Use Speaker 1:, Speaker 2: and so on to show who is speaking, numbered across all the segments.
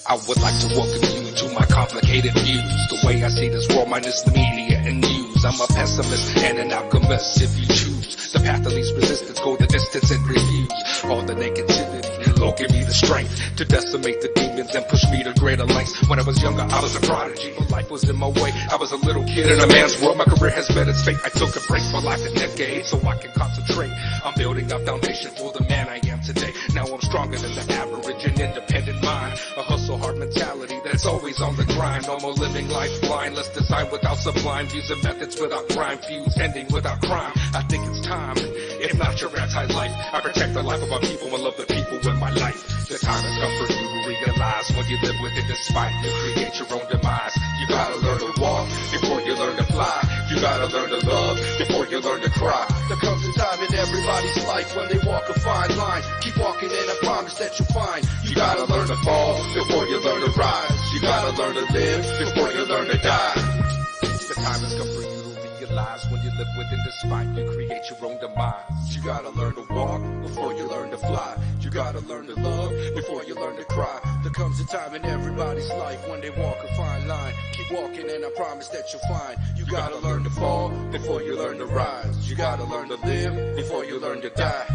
Speaker 1: I would like to welcome you to my complicated views. The way I see this world minus the media and news. I'm a pessimist and an alchemist. If you choose the path of least resistance, go the distance and refuse all the negativity. Lord, give me the strength to decimate the demons and push me to greater lengths. When I was younger, I was a prodigy. Life was in my way. I was a little kid in a man's world. My career has met its fate. I took a break for like a decade so I can concentrate. I'm building a foundation for the man I am today. Now I'm stronger than the average and independent mind. A hustle hard mentality that's always on the grind. No more living life blind. Let's design without sublime views and methods without crime. Feuds ending without crime. I think it's time. If not your anti-life, I protect the life of our people and love the people in my life. The time has come for you to realize when you live within this fight, you create your own demise. You gotta learn to walk before you learn to fly. You gotta learn to love before you learn to cry. There comes a time in everybody's life when they walk a fine line. Keep walking and I promise that you'll find. You gotta learn to fall before you learn to rise. You gotta learn to live before you learn to die. The time has come for you to realize when you live within this fight, you create your own demise. You gotta learn to walk before you learn to fly. You gotta learn to love before you learn to cry. There comes a time in everybody's life when they walk a fine line. Keep walking and I promise that you'll find. You gotta learn to fall before you learn to rise. You gotta learn to live before you learn to die.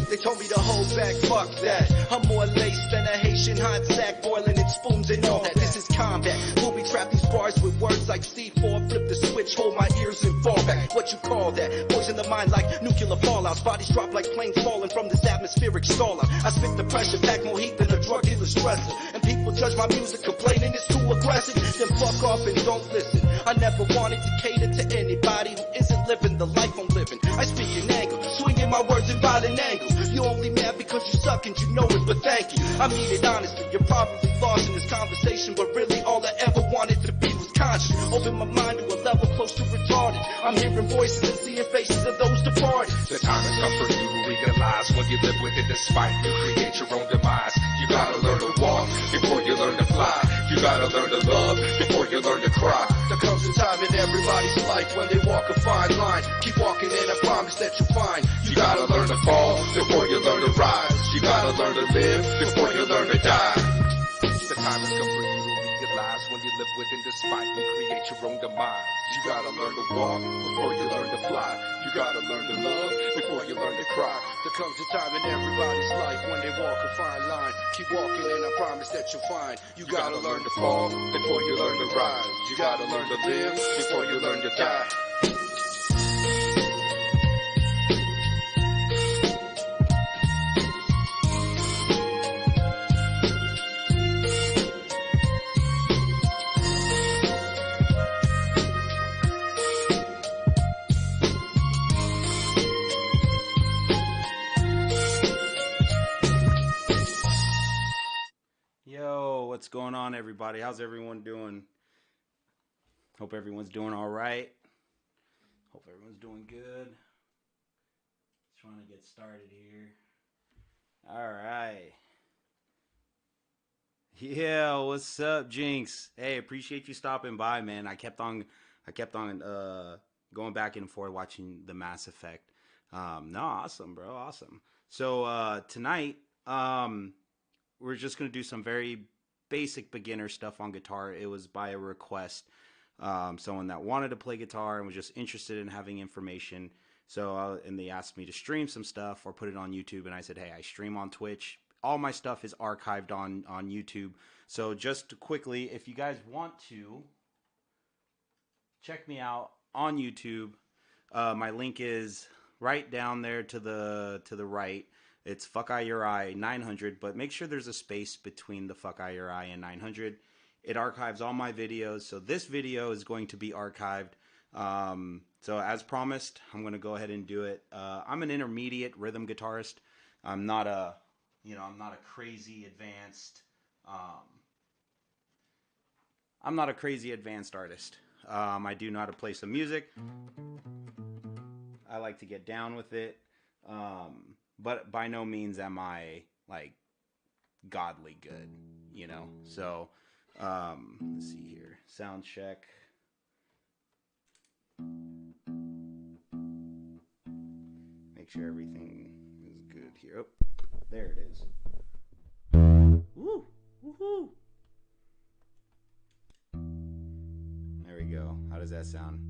Speaker 1: They told me to hold back, fuck that. I'm more laced than a Haitian hot sack, boiling in spoons and all that. This is combat. We'll be trapped these bars with words like C4, flip the switch, hold my ears and fall back. What you call that? Poison the mind like nuclear fallouts. Bodies drop like planes falling from this atmospheric fallout. I spit the pressure, pack more heat than a drug dealer's stressor. And people judge my music, complaining it's too aggressive. Then fuck off and don't listen. I never wanted to cater to anybody who isn't living the life I'm living. I speak in anger, swinging my words in violent angles. You're only mad because you suck and you know it, but thank you. I mean it honestly, you're probably lost in this conversation, but really all I ever wanted to be was conscious. Open my mind to a level close to retarded. I'm hearing voices and seeing faces of those departed. The time has come for you to realize when you live within this fight, you create your own demise. You gotta learn to walk before you learn to fly. You gotta learn to love before you learn to cry. There comes a time in everybody's life when they walk a fine line. Keep walking and I promise that you'll find. You gotta learn to fall before you learn to rise. You gotta learn to live before you learn to die. The time has come for you to realize when you live within this fight, you create your own demise. You gotta learn to walk before you learn to fly. You gotta learn to love before you learn to cry. There comes a time in everybody's life when they walk a fine line. Keep walking and I promise that you'll find. You gotta learn to fall before you learn to rise. You gotta learn to live before you learn to die.
Speaker 2: Yo, what's going on, everybody? How's everyone doing? Hope everyone's doing all right. Hope everyone's doing good. Just trying to get started here. All right. Yeah, what's up, Jinx? Hey, appreciate you stopping by, man. I kept on going back and forth watching the Mass Effect. No, awesome, bro, awesome. So tonight, we're just going to do some very basic beginner stuff on guitar. It was by a request. Someone that wanted to play guitar and was just interested in having information. So, and they asked me to stream some stuff or put it on YouTube. And I said, hey, I stream on Twitch. All my stuff is archived on YouTube. So just quickly, if you guys want to check me out on YouTube, my link is right down there to the right. It's Fuck I Your Eye 900, but make sure there's a space between the Fuck I Your Eye and 900. It archives all my videos, so this video is going to be archived. So as promised, I'm going to go ahead and do it. I'm an intermediate rhythm guitarist. I'm not a crazy advanced. I'm not a crazy advanced artist. I do know how to play some music. I like to get down with it. But by no means am I like godly good, you know. So let's see here. Sound check. Make sure everything is good here. Oh, there it is. Woo! Woohoo! does that sound?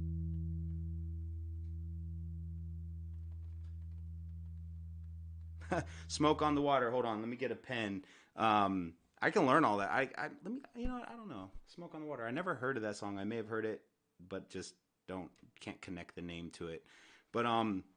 Speaker 2: Smoke on the water. Hold on, let me get a pen. I can learn all that. Let me. You know what? I don't know. Smoke on the water. I never heard of that song. I may have heard it, but just can't connect the name to it. But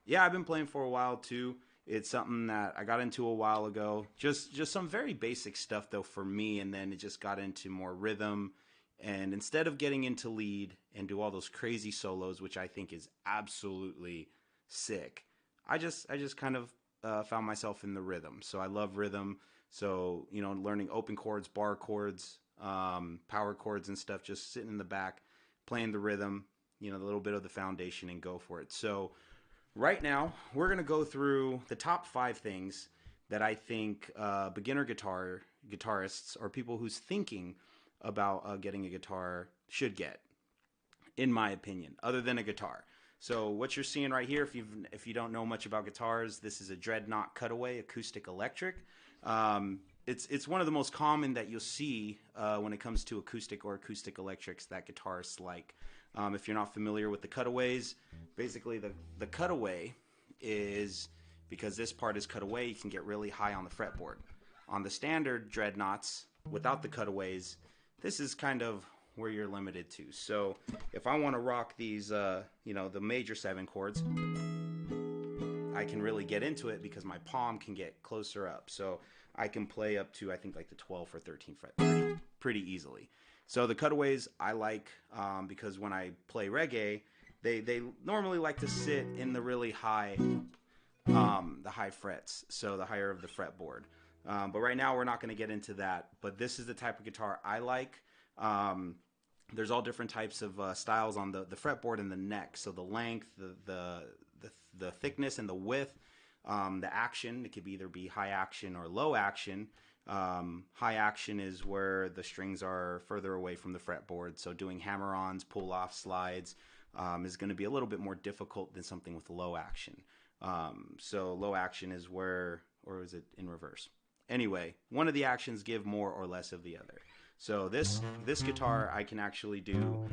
Speaker 2: yeah, I've been playing for a while too. It's something that I got into a while ago. Just some very basic stuff though for me, and then it just got into more rhythm. And instead of getting into lead and do all those crazy solos, which I think is absolutely sick, I just kind of found myself in the rhythm. So I love rhythm. So learning open chords, bar chords, power chords, and stuff. Just sitting in the back, playing the rhythm. The little bit of the foundation, and go for it. So right now, we're going to go through the top 5 things that I think beginner guitarists or people who's thinking about getting a guitar should get, in my opinion, other than a guitar. So what you're seeing right here, if you don't know much about guitars, this is a Dreadnought Cutaway acoustic electric. It's one of the most common that you'll see when it comes to acoustic or acoustic electrics that guitarists like. If you're not familiar with the cutaways, basically the cutaway is, because this part is cut away, you can get really high on the fretboard. On the standard Dreadnoughts, without the cutaways, this is kind of where you're limited to. So if I want to rock these, the major 7 chords, I can really get into it because my palm can get closer up. So I can play up to, I think, like the 12th or 13th fret pretty easily. So the cutaways I like because when I play reggae, they normally like to sit in the really high, the high frets, so the higher of the fretboard. But right now we're not going to get into that. But this is the type of guitar I like. There's all different types of styles on the fretboard and the neck. So the length, the thickness, and the width. The action, it could either be high action or low action. High action is where the strings are further away from the fretboard. So doing hammer-ons, pull-off slides is going to be a little bit more difficult than something with low action. So low action is where, or is it in reverse? Anyway, one of the actions give more or less of the other. So this guitar, I can actually do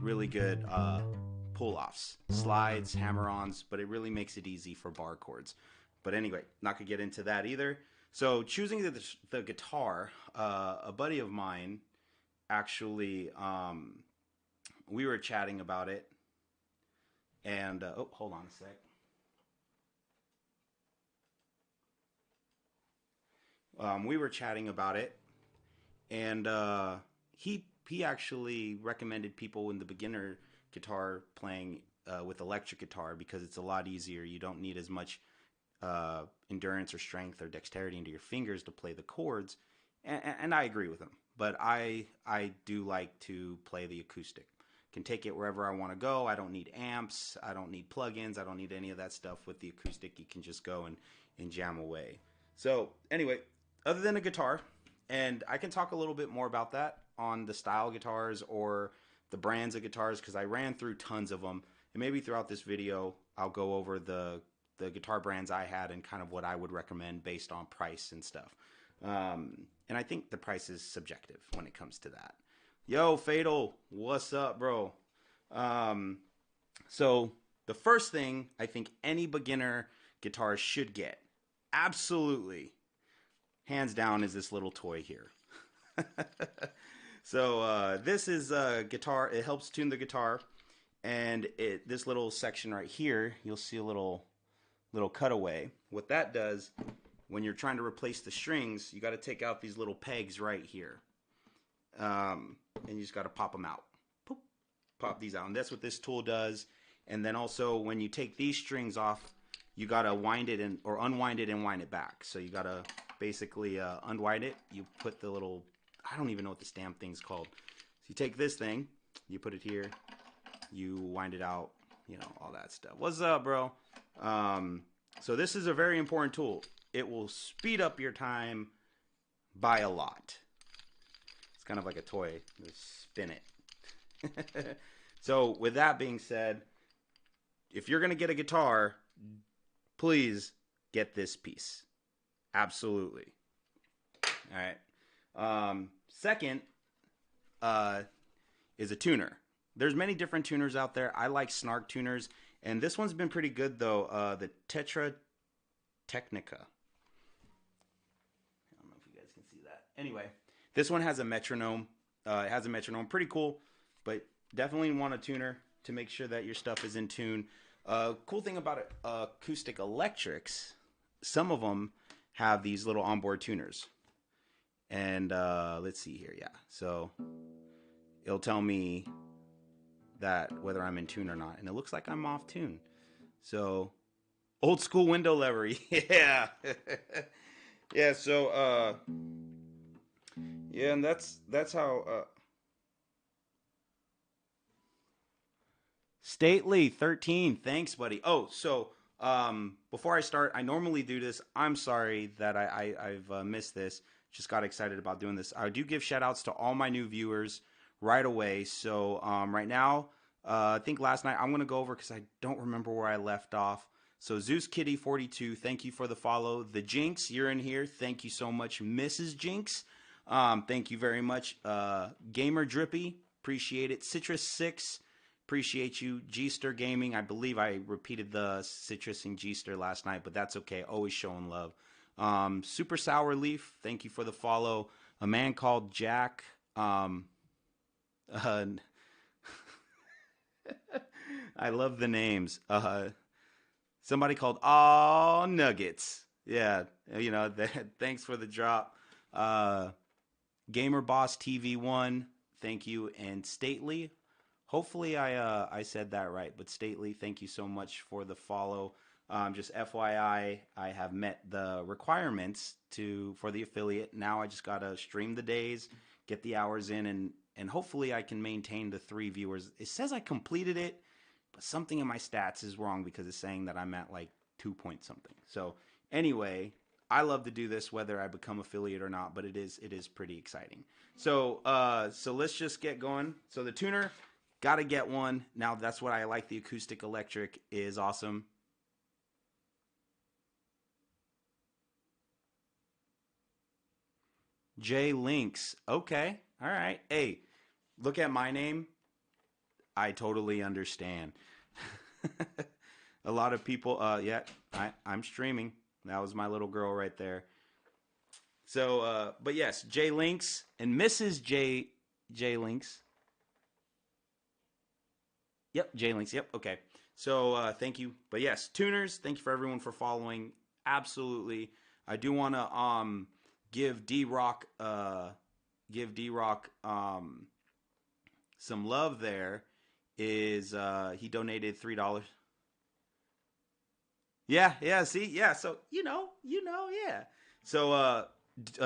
Speaker 2: really good pull-offs, slides, hammer-ons, but it really makes it easy for bar chords. But anyway, not going to get into that either. So choosing the guitar, a buddy of mine actually, we were chatting about it, and hold on a sec. We were chatting about it, and he actually recommended people in the beginner guitar playing with electric guitar because it's a lot easier. You don't need as much endurance or strength or dexterity into your fingers to play the chords, and I agree with him. But I do like to play the acoustic. Can take it wherever I want to go. I don't need amps. I don't need plugins. I don't need any of that stuff. With the acoustic, you can just go and jam away. So anyway, other than a guitar, and I can talk a little bit more about that on the style guitars or the brands of guitars because I ran through tons of them. And maybe throughout this video, I'll go over the guitar brands I had and kind of what I would recommend based on price and stuff. And I think the price is subjective when it comes to that. Yo, Fatal, what's up, bro? So the first thing I think any beginner guitar should get, absolutely, hands down, is this little toy here. So this is a guitar. It helps tune the guitar, and this little section right here, you'll see a little cutaway. What that does, when you're trying to replace the strings, you got to take out these little pegs right here, and you just got to pop them out. Poop, pop these out, and that's what this tool does. And then also, when you take these strings off, you got to wind it or unwind it and wind it back. So you got to basically unwind it. You put the little, I don't even know what this damn thing's called. So you take this thing, you put it here, you wind it out, all that stuff. What's up, bro? So this is a very important tool. It will speed up your time by a lot. It's kind of like a toy. You spin it. So with that being said, if you're going to get a guitar, please get this piece. Absolutely. All right. Second is a tuner. there's many different tuners out there. I like Snark tuners, and this one's been pretty good though. The Tetra Technica. I don't know if you guys can see that. Anyway, this one has a metronome. It has a metronome, pretty cool, but definitely want a tuner to make sure that your stuff is in tune. Cool thing about it, acoustic electrics, some of them have these little onboard tuners. And let's see here, yeah. So it'll tell me that whether I'm in tune or not, and it looks like I'm off tune. So old school window lever, yeah, yeah. So yeah, and that's how. Stately 13, thanks, buddy. Oh, so before I start, I normally do this. I'm sorry that I've missed this. Just got excited about doing this. I do give shout outs to all my new viewers right away. So right now, I think last night I'm going to go over because I don't remember where I left off. So Zeus Kitty 42, thank you for the follow. The Jinx, you're in here. Thank you so much, Mrs. Jinx. Thank you very much. Gamer Drippy, appreciate it. Citrus 6, appreciate you. G-Ster Gaming, I believe I repeated the Citrus and G-Ster last night, but that's okay. Always showing love. Super Sour Leaf, thank you for the follow. A man called Jack. I love the names. Somebody called Aw Nuggets. Yeah, you know, thanks for the drop. Gamer Boss TV1, thank you. And Stately, hopefully I said that right, but Stately, thank you so much for the follow. Just FYI, I have met the requirements for the affiliate. Now I just gotta stream the days, get the hours in, and hopefully I can maintain the 3 viewers. It says I completed it, but something in my stats is wrong because it's saying that I'm at like 2 point something. So anyway, I love to do this whether I become affiliate or not, but it is pretty exciting. So so let's just get going. So the tuner, gotta get one. Now that's what I like. The acoustic electric is awesome. J Links. Okay. All right. Hey, look at my name. I totally understand. A lot of people, yeah, I'm streaming. That was my little girl right there. So, but yes, J Links and Mrs. J Links. Yep, J Links. Yep. Okay. So, thank you. But yes, tuners, thank you for everyone for following. Absolutely. I do want to give D Rock some love. There is he donated $3. Yeah, see, yeah. So yeah. So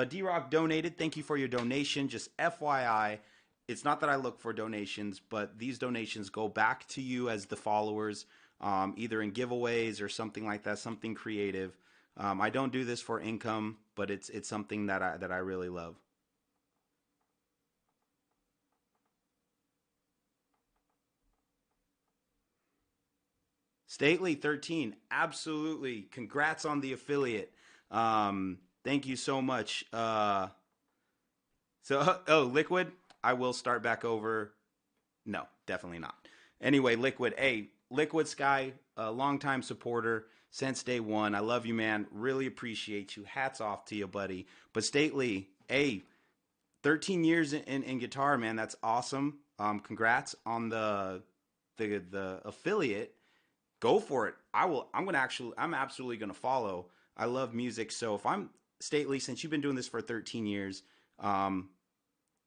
Speaker 2: D Rock donated. Thank you for your donation. Just FYI, it's not that I look for donations, but these donations go back to you as the followers, either in giveaways or something like that, something creative. I don't do this for income, but it's something that I really love. Stately 13, absolutely. Congrats on the affiliate. Thank you so much. Oh, Liquid, I will start back over. No, definitely not. Anyway, Liquid, hey, Liquid Sky, a longtime supporter since day one. I love you, man. Really appreciate you. Hats off to you, buddy. But Stately, hey, 13 years in guitar, man. That's awesome. Congrats on the affiliate. Go for it. I'm absolutely gonna follow. I love music, so if I'm Stately, since you've been doing this for 13 years,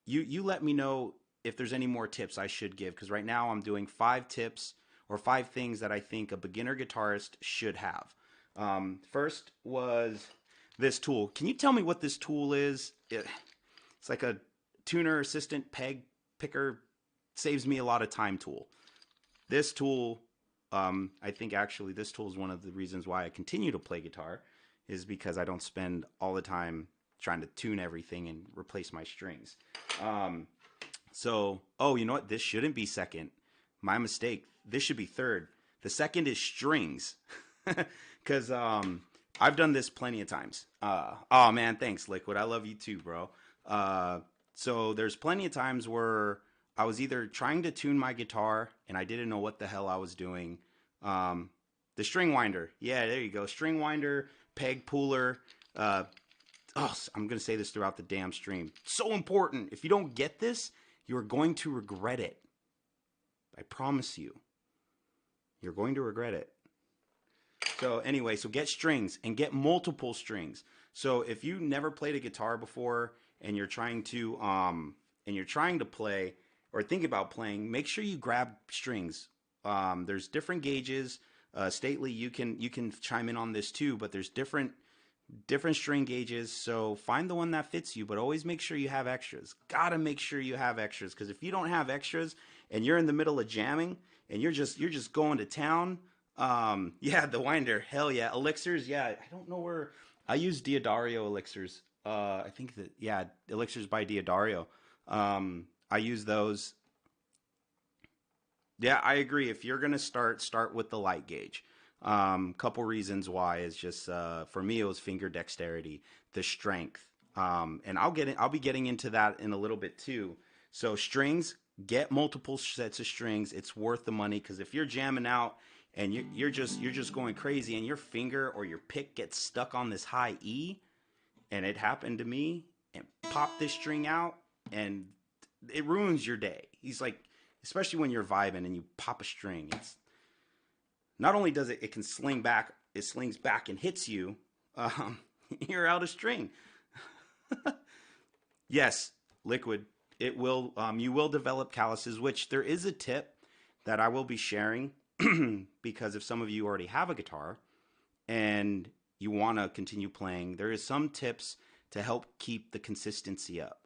Speaker 2: you let me know if there's any more tips I should give, because right now I'm doing 5 tips or 5 things that I think a beginner guitarist should have. First was this tool. Can you tell me what this tool is? It's like a tuner assistant peg picker, saves me a lot of time tool. This tool, I think actually this tool is one of the reasons why I continue to play guitar, is because I don't spend all the time trying to tune everything and replace my strings. Oh, you know what? This shouldn't be second. My mistake. This should be third. The second is strings. Because I've done this plenty of times. Oh, man, thanks, Liquid. I love you too, bro. So there's plenty of times where I was either trying to tune my guitar and I didn't know what the hell I was doing. Um, the string winder, yeah, there you go, string winder, peg puller. Uh, oh, I'm gonna say this throughout the damn stream. So important. If you don't get this, you are going to regret it. I promise you, you're going to regret it. So anyway, so get strings and get multiple strings. So if you never played a guitar before and you're trying to play or think about playing, make sure you grab strings. There's different gauges. Stately, you can chime in on this too, but there's different string gauges. So find the one that fits you, but always make sure you have extras. Gotta make sure you have extras, because if you don't have extras and you're in the middle of jamming and you're just going to town, yeah, the winder, hell yeah, elixirs, yeah. I don't know where I use Diodario elixirs. I think that, yeah, elixirs by Diodario. I use those. Yeah, I agree. If you're gonna start with the light gauge. Couple reasons why is just for me it was finger dexterity, the strength, and I'll be getting into that in a little bit too. So strings, get multiple sets of strings. It's worth the money, because if you're jamming out and you're just going crazy and your finger or your pick gets stuck on this high E, and it happened to me, and pop this string out and it ruins your day. He's like, especially when you're vibing and you pop a string, it's not only does it can sling back, it slings back and hits you. Um, you're out of string. Yes, liquid. It will. You will develop calluses, which there is a tip that I will be sharing because if some of you already have a guitar and you want to continue playing, there is some tips to help keep the consistency up.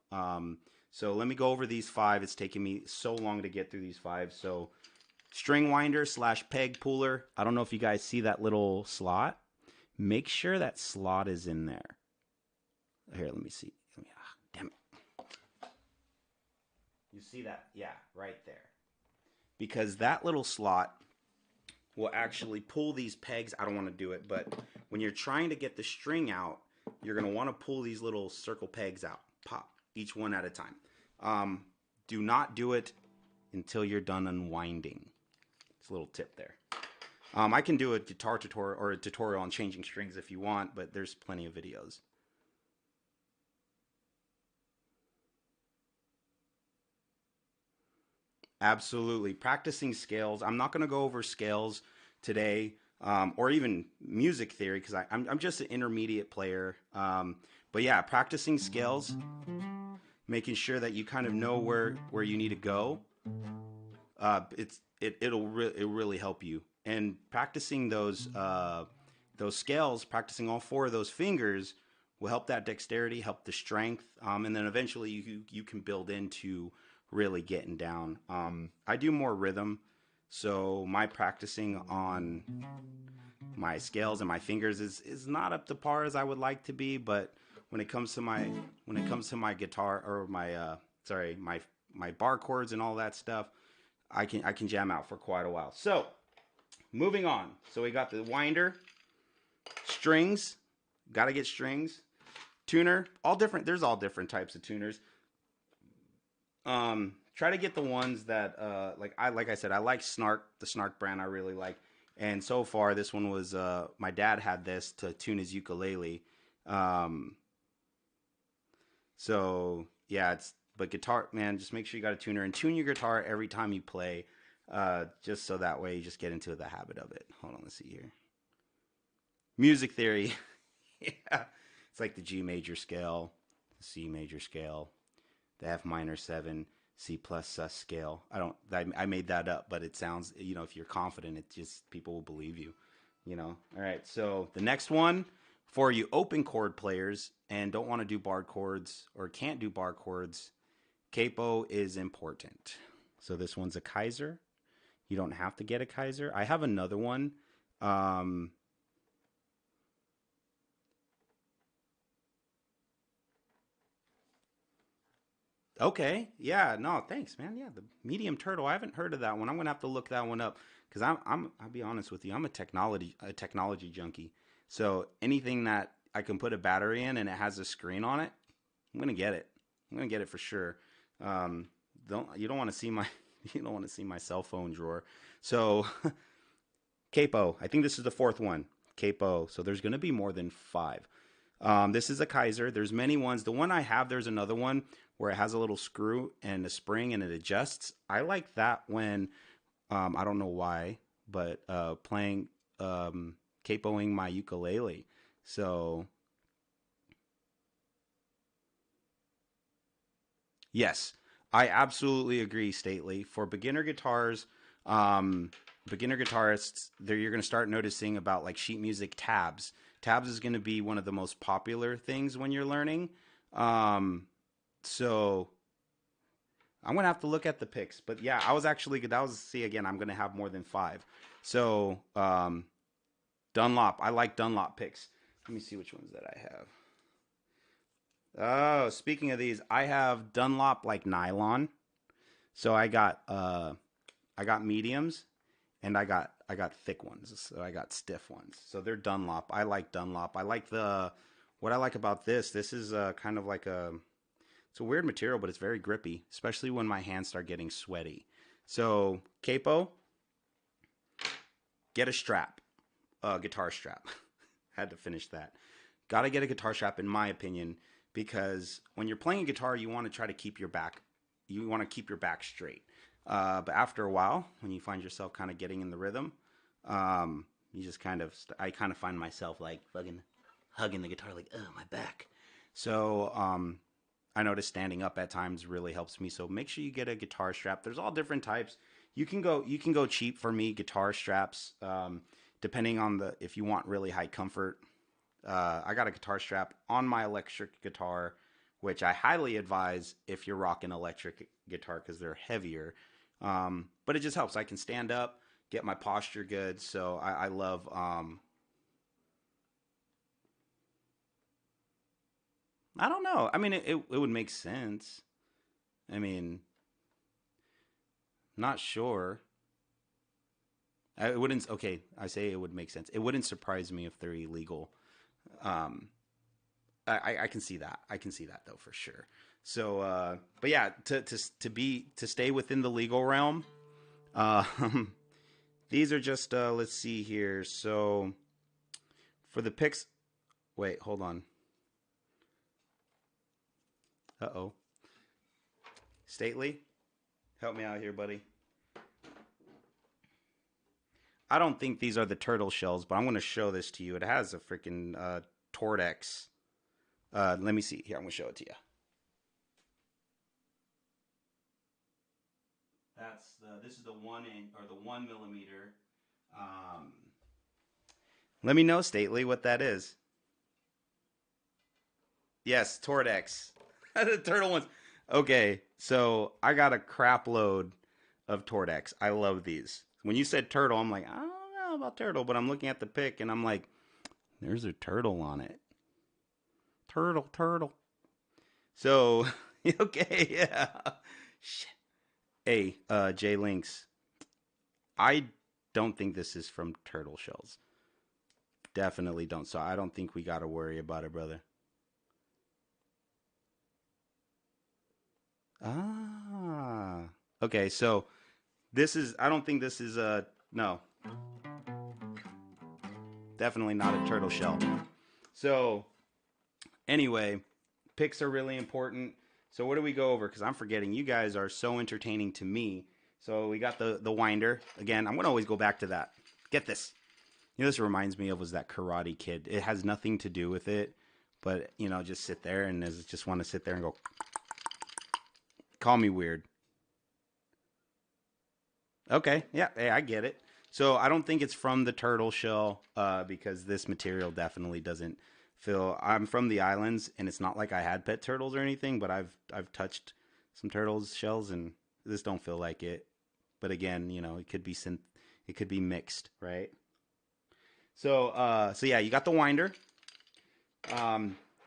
Speaker 2: So let me go over these five. It's taking me so long to get through these five. So string winder / peg puller. I don't know if you guys see that little slot. Make sure that slot is in there. Here, let me see. Damn it. You see that? Yeah, right there. Because that little slot will actually pull these pegs. I don't want to do it, but when you're trying to get the string out, you're going to want to pull these little circle pegs out. Pop, each one at a time. Do not do it until you're done unwinding. It's a little tip there. I can do a guitar tutorial or a tutorial on changing strings if you want, but there's plenty of videos. Absolutely. Practicing scales. I'm not going to go over scales today, or even music theory, because I'm just an intermediate player. But yeah, practicing scales, making sure that you kind of know where you need to go. It'll really help you. And practicing those scales, practicing all four of those fingers will help that dexterity, help the strength, and then eventually you can build into really getting down. I do more rhythm, so my practicing on my scales and my fingers is not up to par as I would like to be. But when it comes to my guitar or my bar chords and all that stuff, I can jam out for quite a while. So moving on. So we got the winder, strings, gotta get strings, tuner, all different. There's all different types of tuners. Try to get the ones that like I said, I like Snark, the Snark brand I really like. And so far this one was my dad had this to tune his ukulele. So yeah, but guitar, man, just make sure you got a tuner and tune your guitar every time you play, just so that way you just get into the habit of it. Hold on, let's see here. Music theory. Yeah, it's like the G major scale, the C major scale, the F minor 7, C plus sus scale. I made that up, but it sounds, if you're confident, it just, people will believe you, All right, so the next one, for you open chord players and don't want to do bar chords or can't do bar chords, capo is important. So this one's a Kaiser. You don't have to get a Kaiser. I have another one. Okay. Yeah. No. Thanks, man. Yeah. The medium turtle. I haven't heard of that one. I'm gonna have to look that one up because I'll be honest with you. I'm a technology junkie. So anything that I can put a battery in and it has a screen on it, I'm gonna get it. I'm gonna get it for sure. you don't want to see my you don't want to see my cell phone drawer. So capo. I think this is the fourth one. Capo. So there's going to be more than five. This is a Kaiser. There's many ones. The one I have, there's another one where it has a little screw and a spring and it adjusts. I like that when I don't know why, but playing capoing my ukulele. So yes, I absolutely agree, Stately. For um, beginner guitarists, there you're going to start noticing about like sheet music tabs. Tabs is going to be one of the most popular things when you're learning. Um, so I'm gonna have to look at the picks, but yeah, I was actually that was see again. I'm gonna have more than five. So Dunlop, I like Dunlop picks. Let me see which ones that I have. Oh, speaking of these, I have Dunlop like nylon. So I got mediums and I got thick ones. So I got stiff ones. So they're Dunlop. I like Dunlop. I like the what I like about this. This is kind of like a it's a weird material, but it's very grippy, especially when my hands start getting sweaty. So capo, get a strap, a guitar strap. Had to finish that. Got to get a guitar strap, in my opinion, because when you're playing a guitar, you want to try to keep your back, you want to keep your back straight. But after a while, when you find yourself kind of getting in the rhythm, you just kind of, I kind of find myself like fucking hugging the guitar, like, oh, my back. So I notice standing up at times really helps me. So make sure you get a guitar strap. There's all different types. You can go cheap for me guitar straps, depending on the if you want really high comfort. I got a guitar strap on my electric guitar, which I highly advise if you're rocking electric guitar because they're heavier. But it just helps. I can stand up, get my posture good. So I love. I don't know. I mean, it would make sense. I mean, not sure. It wouldn't. Okay, I say it would make sense. It wouldn't surprise me if they're illegal. Um, I can see that. I can see that though for sure. So, but yeah, to stay within the legal realm, uh, these are just let's see here. So for the picks, wait, hold on. Uh-oh, Stately, help me out here, buddy. I don't think these are the turtle shells, but I'm going to show this to you. It has a freaking Tordex. Let me see here. I'm going to show it to you. That's the this is the 1 inch or the 1 millimeter. Um, Let me know, Stately, what that is. Yes, Tordex. The turtle ones. Okay, so I got a crap load of Tordex. I love these. When you said turtle, I'm like, I don't know about turtle, but I'm looking at the pic and I'm like, there's a turtle on it. Turtle, turtle. So, okay, yeah. Shit. Hey, Jay Links. I don't think this is from turtle shells. Definitely don't. So I don't think we got to worry about it, brother. Ah. Okay, so this is I don't think this is a no, definitely not a turtle shell. So anyway, picks are really important. So what do we go over? Because I'm forgetting. You guys are so entertaining to me. So we got the winder again. I'm gonna always go back to that. Get this. You know, this reminds me of was that Karate Kid. It has nothing to do with it, but you know, just sit there and just want to sit there and go. Call me weird. Okay, yeah, hey, I get it. So I don't think it's from the turtle shell because this material definitely doesn't feel. I'm from the islands, and it's not like I had pet turtles or anything, but I've touched some turtles shells, and this don't feel like it. But again, you know, it could be it could be mixed, right? So so yeah, you got the winder,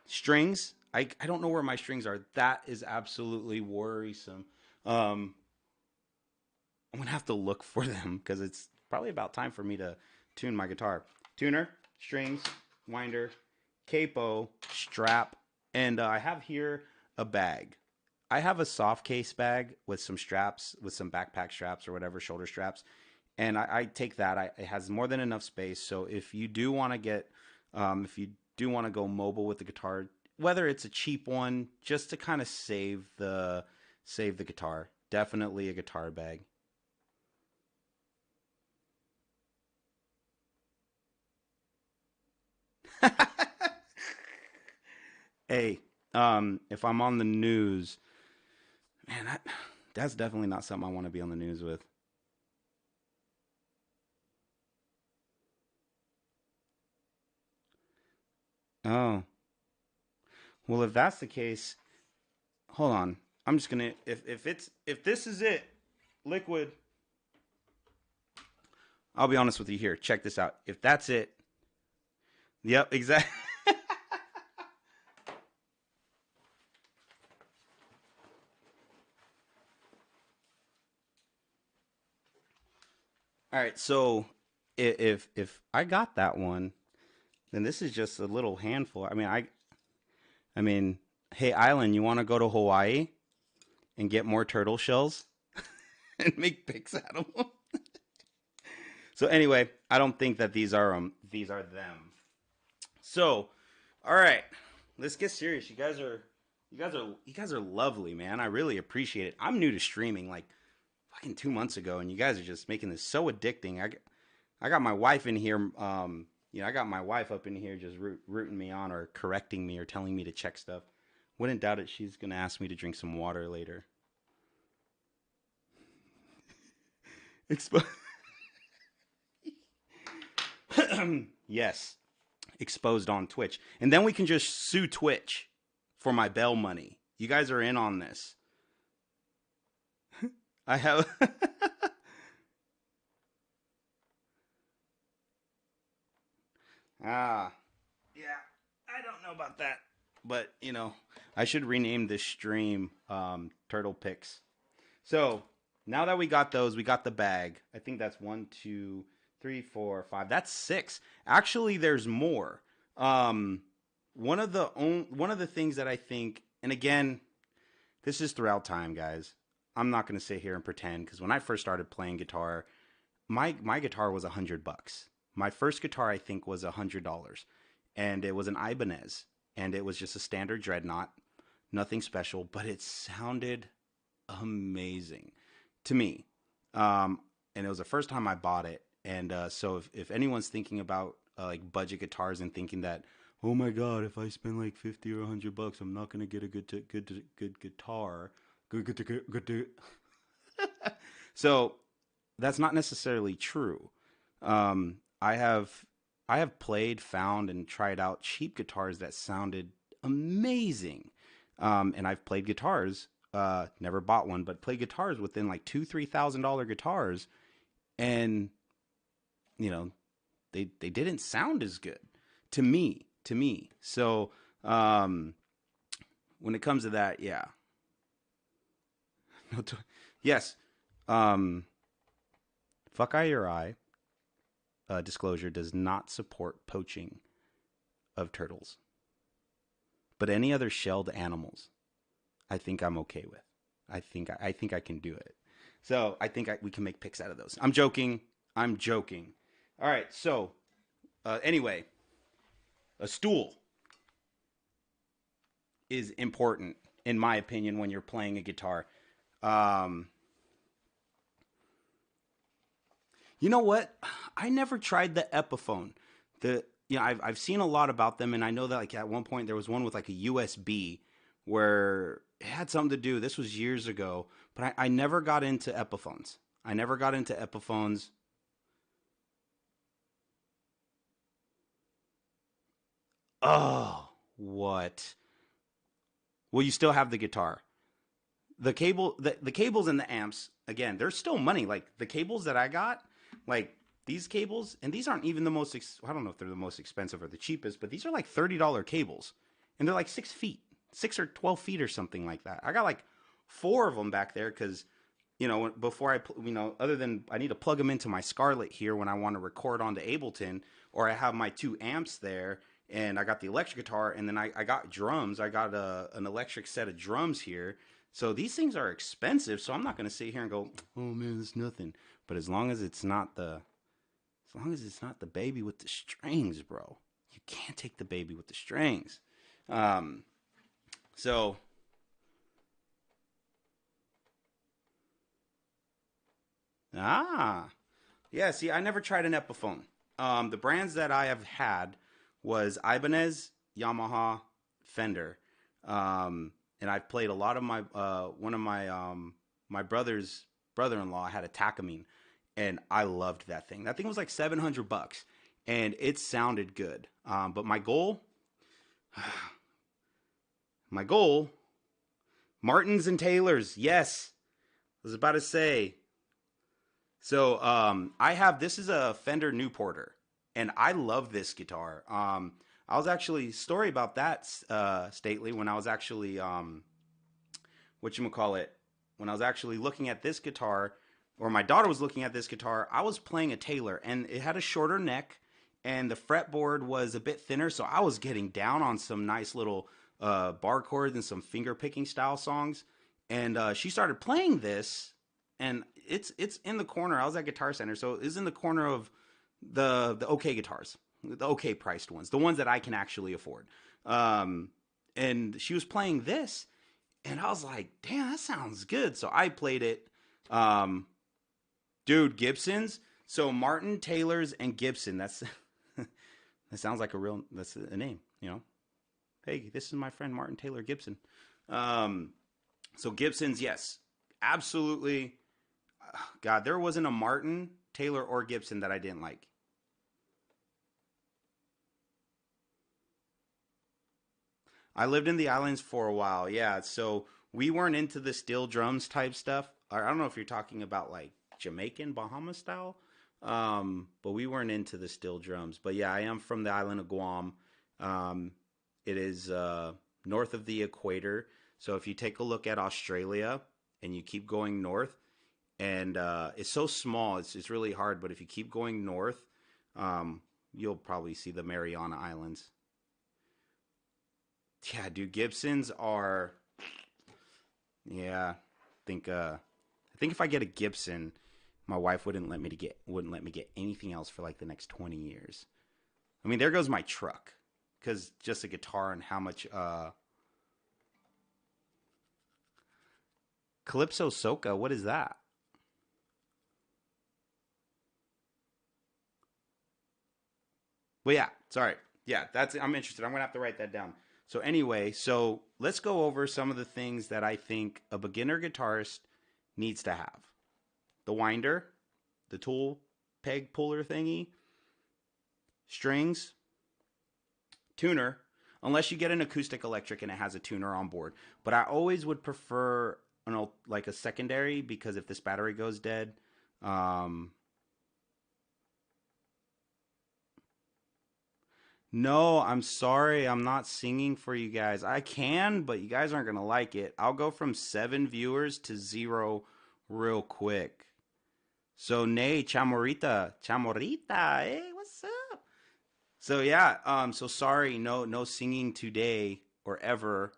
Speaker 2: strings. I don't know where my strings are. That is absolutely worrisome. Um, I'm gonna have to look for them because it's probably about time for me to tune my guitar. Tuner, strings, winder, capo, strap, and I have here a bag. I have a soft case bag with some straps, with some backpack straps or whatever, shoulder straps, and I take that. It has more than enough space. So if you do want to if you do want to go mobile with the guitar, whether it's a cheap one, just to kind of save the guitar, definitely a guitar bag. Hey, if I'm on the news, man, that's definitely not something I want to be on the news with. Oh, well, if that's the case, hold on. I'm just gonna if this is it, liquid. I'll be honest with you here. Check this out. If that's it, yep, exactly. All right, so if I got that one, then this is just a little handful. I mean, hey, Island, you want to go to Hawaii and get more turtle shells and make picks out of them? So anyway, I don't think that these are them. So, all right, let's get serious. You guys are lovely, man. I really appreciate it. I'm new to streaming like fucking 2 months ago, and you guys are just making this so addicting. I got my wife in here. I got my wife up in here just rooting me on or correcting me or telling me to check stuff. Wouldn't doubt it. She's gonna ask me to drink some water later. Expo- yes, exposed on Twitch, and then we can just sue Twitch for my bail money. You guys are in on this. I have. Ah, yeah, I don't know about that, but I should rename this stream Turtle Picks. So now that we got those, we got the bag. I think that's one, two, three, four, five. That's six. Actually, there's more. Um, one of the things that I think, and again, this is throughout time, guys. I'm not going to sit here and pretend because when I first started playing guitar, my guitar was $100. My first guitar, I think, was $100, and it was an Ibanez, and it was just a standard dreadnought, nothing special, but it sounded amazing to me. And it was the first time I bought it. And so if anyone's thinking about like budget guitars and thinking that, oh my God, if I spend like 50 or $100, I'm not gonna get a good guitar. Good. So that's not necessarily true. I have played, found, and tried out cheap guitars that sounded amazing. And I've played guitars, never bought one, but played guitars within like $2,000-3,000 guitars, and you know they didn't sound as good to me. So um, when it comes to that, yeah, no, yes, um, fuck IUI. Disclosure does not support poaching of turtles, but any other shelled animals, I think I'm okay with. I think I can do it. So I think we can make picks out of those. I'm joking. I'm joking. All right. So anyway, a stool is important in my opinion when you're playing a guitar. Um, you know what? I never tried the Epiphone. I've seen a lot about them, and I know that like at one point there was one with like a USB where it had something to do. This was years ago, but I never got into Epiphones. I never got into Epiphones. Oh, what? Well, you still have the guitar. The cables and the amps again. They're still money. Like the cables that I got, like these cables, and these aren't even the most. I don't know if they're the most expensive or the cheapest, but these are like $30 cables, and they're like 6 feet, 6 or 12 feet or something like that. I got like four of them back there because before other than I need to plug them into my Scarlett here when I want to record onto Ableton, or I have my two amps there, and I got the electric guitar, and then I got drums. I got an electric set of drums here. So these things are expensive. So I'm not going to sit here and go, oh man, it's nothing. But as long as it's not the baby with the strings, bro, you can't take the baby with the strings. Um, so ah, yeah. See, I never tried an Epiphone. The brands that I have had was Ibanez, Yamaha, Fender, and I've played a lot of my one of my brother-in-law had a Takamine, and I loved that thing. That thing was like $700, and it sounded good. But my goal, Martins and Taylors. Yes, I was about to say. So I have this is a Fender Newporter, and I love this guitar. I was actually story about that stately when I was actually what you call it when I was actually looking at this guitar, or my daughter was looking at this guitar. I was playing a Taylor, and it had a shorter neck, and the fretboard was a bit thinner, so I was getting down on some nice little bar chords and some finger picking style songs. And she started playing this, and it's in the corner. I was at Guitar Center, so it's in the corner of the okay guitars, the okay priced ones, the ones that I can actually afford. Um, and she was playing this, and I was like, "Damn, that sounds good." So I played it. Um, Dude, Gibsons. So Martin, Taylor's, and Gibson. That sounds like that's a name, you know. Hey, this is my friend Martin Taylor Gibson. Um, so Gibsons, yes, absolutely. God, there wasn't a Martin, Taylor, or Gibson that I didn't like. I lived in the islands for a while, yeah. So we weren't into the steel drums type stuff. I don't know if you're talking about like Jamaican Bahama style, but we weren't into the steel drums. But yeah, I am from the island of Guam. Um, it is north of the equator. So if you take a look at Australia and you keep going north, and it's so small, it's really hard. But if you keep going north, um, you'll probably see the Mariana Islands. Yeah, dude, Gibsons are. Yeah, I think if I get a Gibson, my wife wouldn't let me get anything else for like the next 20 years. I mean, there goes my truck, because just a guitar and how much Calypso Soca. What is that? Well, yeah, sorry. Yeah, that's I'm interested. I'm gonna have to write that down. So anyway, so let's go over some of the things that I think a beginner guitarist needs to have. The winder, the tool peg puller thingy, strings, tuner, unless you get an acoustic electric and it has a tuner on board. But I always would prefer like a secondary, because if this battery goes dead, um, no, I'm sorry. I'm not singing for you guys. I can, but you guys aren't going to like it. I'll go from 7 viewers to zero real quick. So, Nay, Chamorita. Chamorita, hey, what's up? So, yeah, so sorry, no singing today or ever,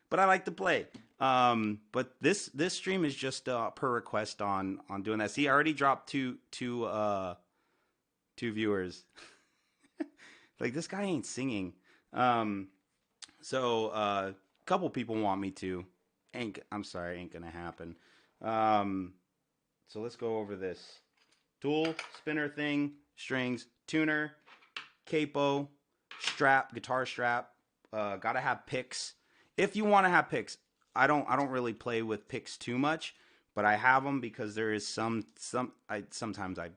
Speaker 2: but I like to play. But this stream is just per request on doing that. See, I already dropped two viewers. Like, this guy ain't singing. Um, so a couple people want me to. I'm sorry, ain't gonna happen. Um, so let's go over this tool spinner thing, strings, tuner, capo, strap, guitar strap. Gotta have picks if you want to have picks. I don't really play with picks too much, but I have them because there is some I sometimes I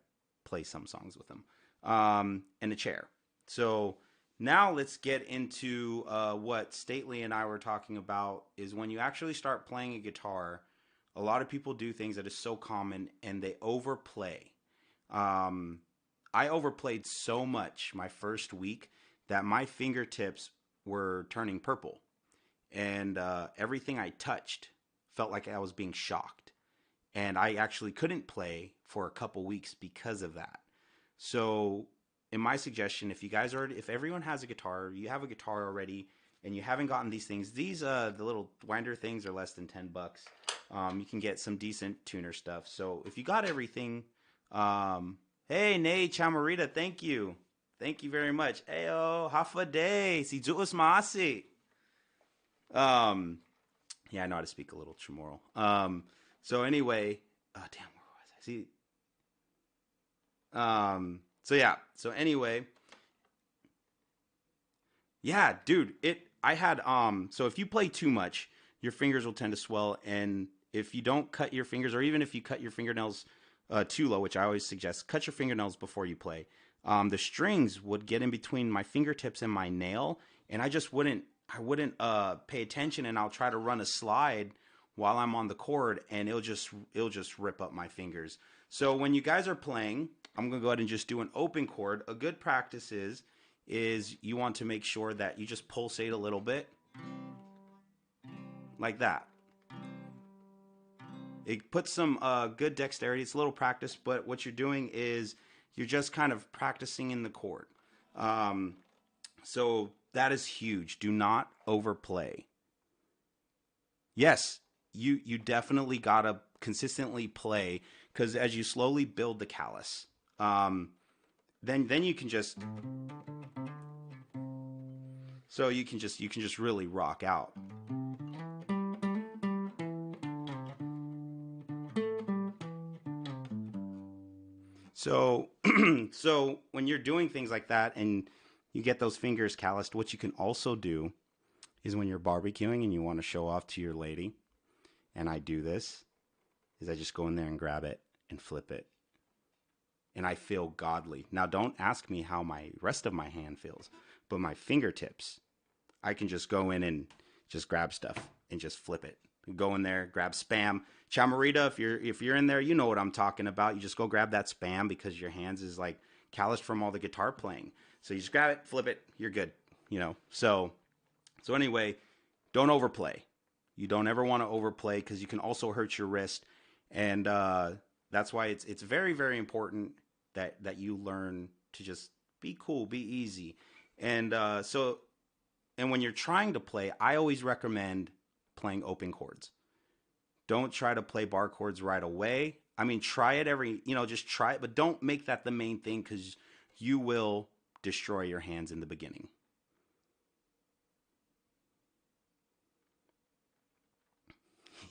Speaker 2: play some songs with them. And a chair. So now let's get into what Stately and I were talking about, is when you actually start playing a guitar, a lot of people do things that is so common, and they overplay. Um, I overplayed so much my first week that my fingertips were turning purple, and everything I touched felt like I was being shocked. And I actually couldn't play for a couple weeks because of that. So, in my suggestion, if everyone has a guitar, you have a guitar already, and you haven't gotten these things, these the little winder things are less than $10. You can get some decent tuner stuff. So if you got everything, hey Nate Chamarita, thank you very much. Ayo, hafa day, si juus maasi. Um, yeah, I know how to speak a little Chamorro. So anyway, damn, where was I? See, so yeah, so anyway, yeah, dude, I had so if you play too much, your fingers will tend to swell, and if you don't cut your fingers, or even if you cut your fingernails too low, which I always suggest, cut your fingernails before you play. The strings would get in between my fingertips and my nail, and I wouldn't pay attention, and I'll try to run a slide while I'm on the chord, and it'll just rip up my fingers. So when you guys are playing, I'm gonna go ahead and just do an open chord. A good practice is you want to make sure that you just pulsate a little bit like that. It puts some good dexterity. It's a little practice, but what you're doing is you're just kind of practicing in the chord. Um, so that is huge. Do not overplay. Yes, you definitely gotta consistently play, because as you slowly build the callus, then you can just you can just really rock out. So so when you're doing things like that and you get those fingers calloused, what you can also do is when you're barbecuing and you want to show off to your lady, and I do this, is I just go in there and grab it and flip it. And I feel godly. Now don't ask me how my rest of my hand feels, but my fingertips, I can just go in and just grab stuff and just flip it. Go in there, grab spam. Chamarita, if you're in there, you know what I'm talking about. You just go grab that spam because your hands is like calloused from all the guitar playing. So you just grab it, flip it, you're good. You know. So anyway, don't overplay. You don't ever want to overplay, because you can also hurt your wrist, and that's why it's very very important that you learn to just be cool, be easy, and and when you're trying to play, I always recommend playing open chords. Don't try to play bar chords right away. I mean, try it just try it, but don't make that the main thing, because you will destroy your hands in the beginning.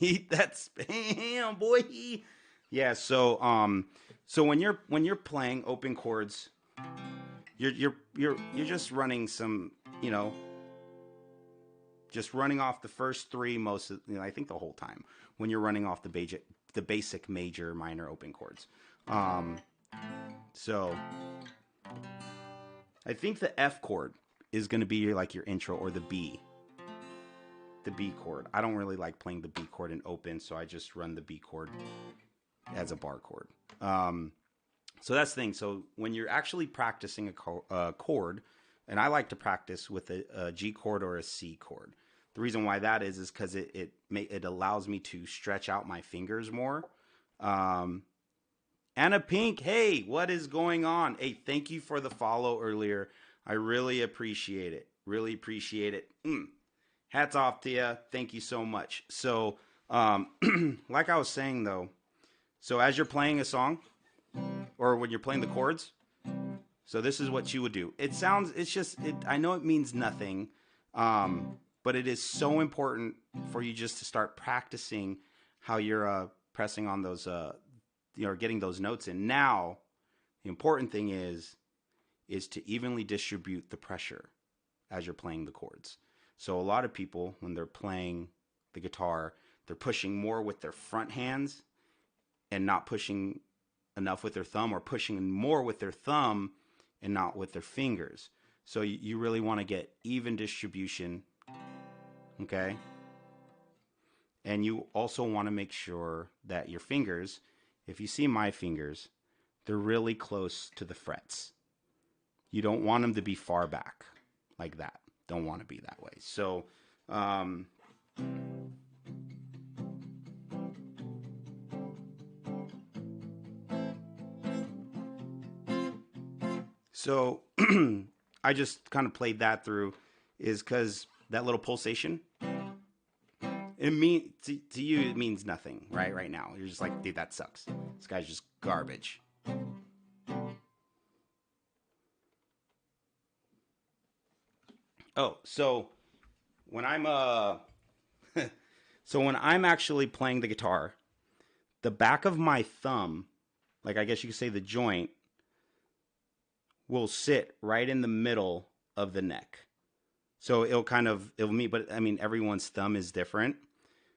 Speaker 2: Eat that spam, boy. Yeah, so when you're playing open chords, you're just running some, you know, just running off the first three most of, I think the whole time when you're running off the basic major minor open chords. Um, so I think the F chord is going to be like your intro, or the B chord. I don't really like playing the B chord in open, so I just run the B chord as a bar chord. So that's the thing. So when you're actually practicing a chord, and I like to practice with a G chord or a C chord. The reason why that is because it allows me to stretch out my fingers more. Anna Pink, hey, what is going on? Hey, thank you for the follow earlier. I really appreciate it. Really appreciate it. Hats off to you. Thank you so much. So, like I was saying though, so as you're playing a song, or when you're playing the chords, so this is what you would do. I know it means nothing, but it is so important for you just to start practicing how you're pressing on those, getting those notes in. Now, the important thing is to evenly distribute the pressure as you're playing the chords. So a lot of people, when they're playing the guitar, they're pushing more with their front hands and not pushing enough with their thumb, or pushing more with their thumb and not with their fingers. So you really want to get even distribution, okay? And you also want to make sure that your fingers, if you see my fingers, they're really close to the frets. You don't want them to be far back like that. Don't want to be that way. So, so I just kind of played that through, is because that little pulsation, to you it means nothing, right? Right now, you're just like, dude, that sucks. This guy's just garbage. Oh, so when I'm so when I'm actually playing the guitar, the back of my thumb, like I guess you could say the joint, will sit right in the middle of the neck. So it'll meet, but I mean everyone's thumb is different.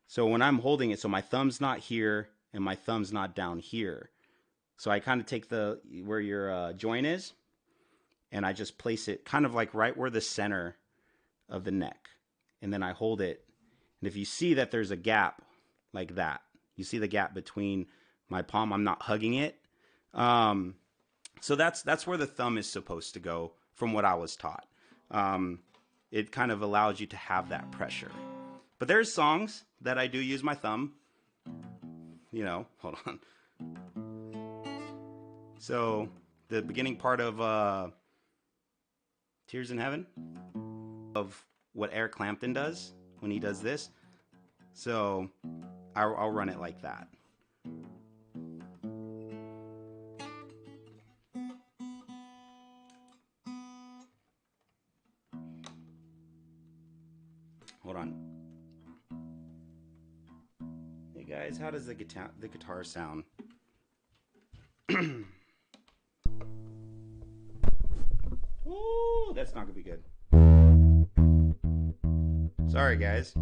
Speaker 2: So when I'm holding it, so my thumb's not here and my thumb's not down here. So I kind of take the where your joint is, and I just place it kind of like right where the center of the neck, and then I hold it. And if you see that there's a gap like that, you see the gap between my palm. I'm not hugging it. Um, so that's where the thumb is supposed to go, from what I was taught. Um, it kind of allows you to have that pressure. But there's songs that I do use my thumb. You know, hold on. So the beginning part of Tears in Heaven, of what Eric Clapton does when he does this. So I'll run it like that. Hold on. Hey guys, how does the guitar sound? Ooh, that's not gonna be good. Sorry guys.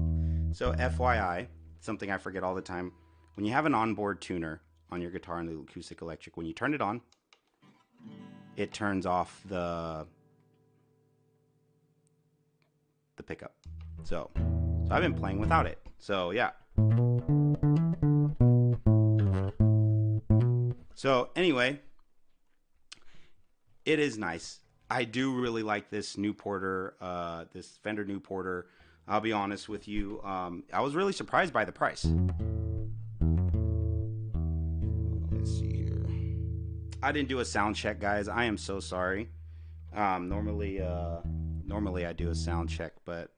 Speaker 2: So FYI, something I forget all the time. When you have an onboard tuner on your guitar in the acoustic electric, when you turn it on, it turns off the pickup. So I've been playing without it. So yeah. So anyway, it is nice. I do really like this Newporter, this Fender Newporter. I'll be honest with you. I was really surprised by the price. Let's see here. I didn't do a sound check, guys. I am so sorry. Normally I do a sound check, but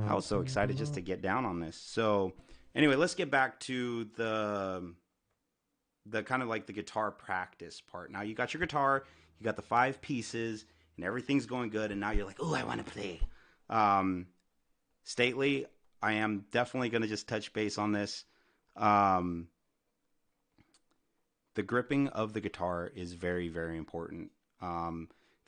Speaker 2: I was so excited just to get down on this. So anyway, let's get back to the kind of like the guitar practice part. Now you got your guitar, you got the 5 pieces, and everything's going good, and now you're like, oh, I want to play. Stately, I am definitely going to just touch base on this. The gripping of the guitar is very, very important.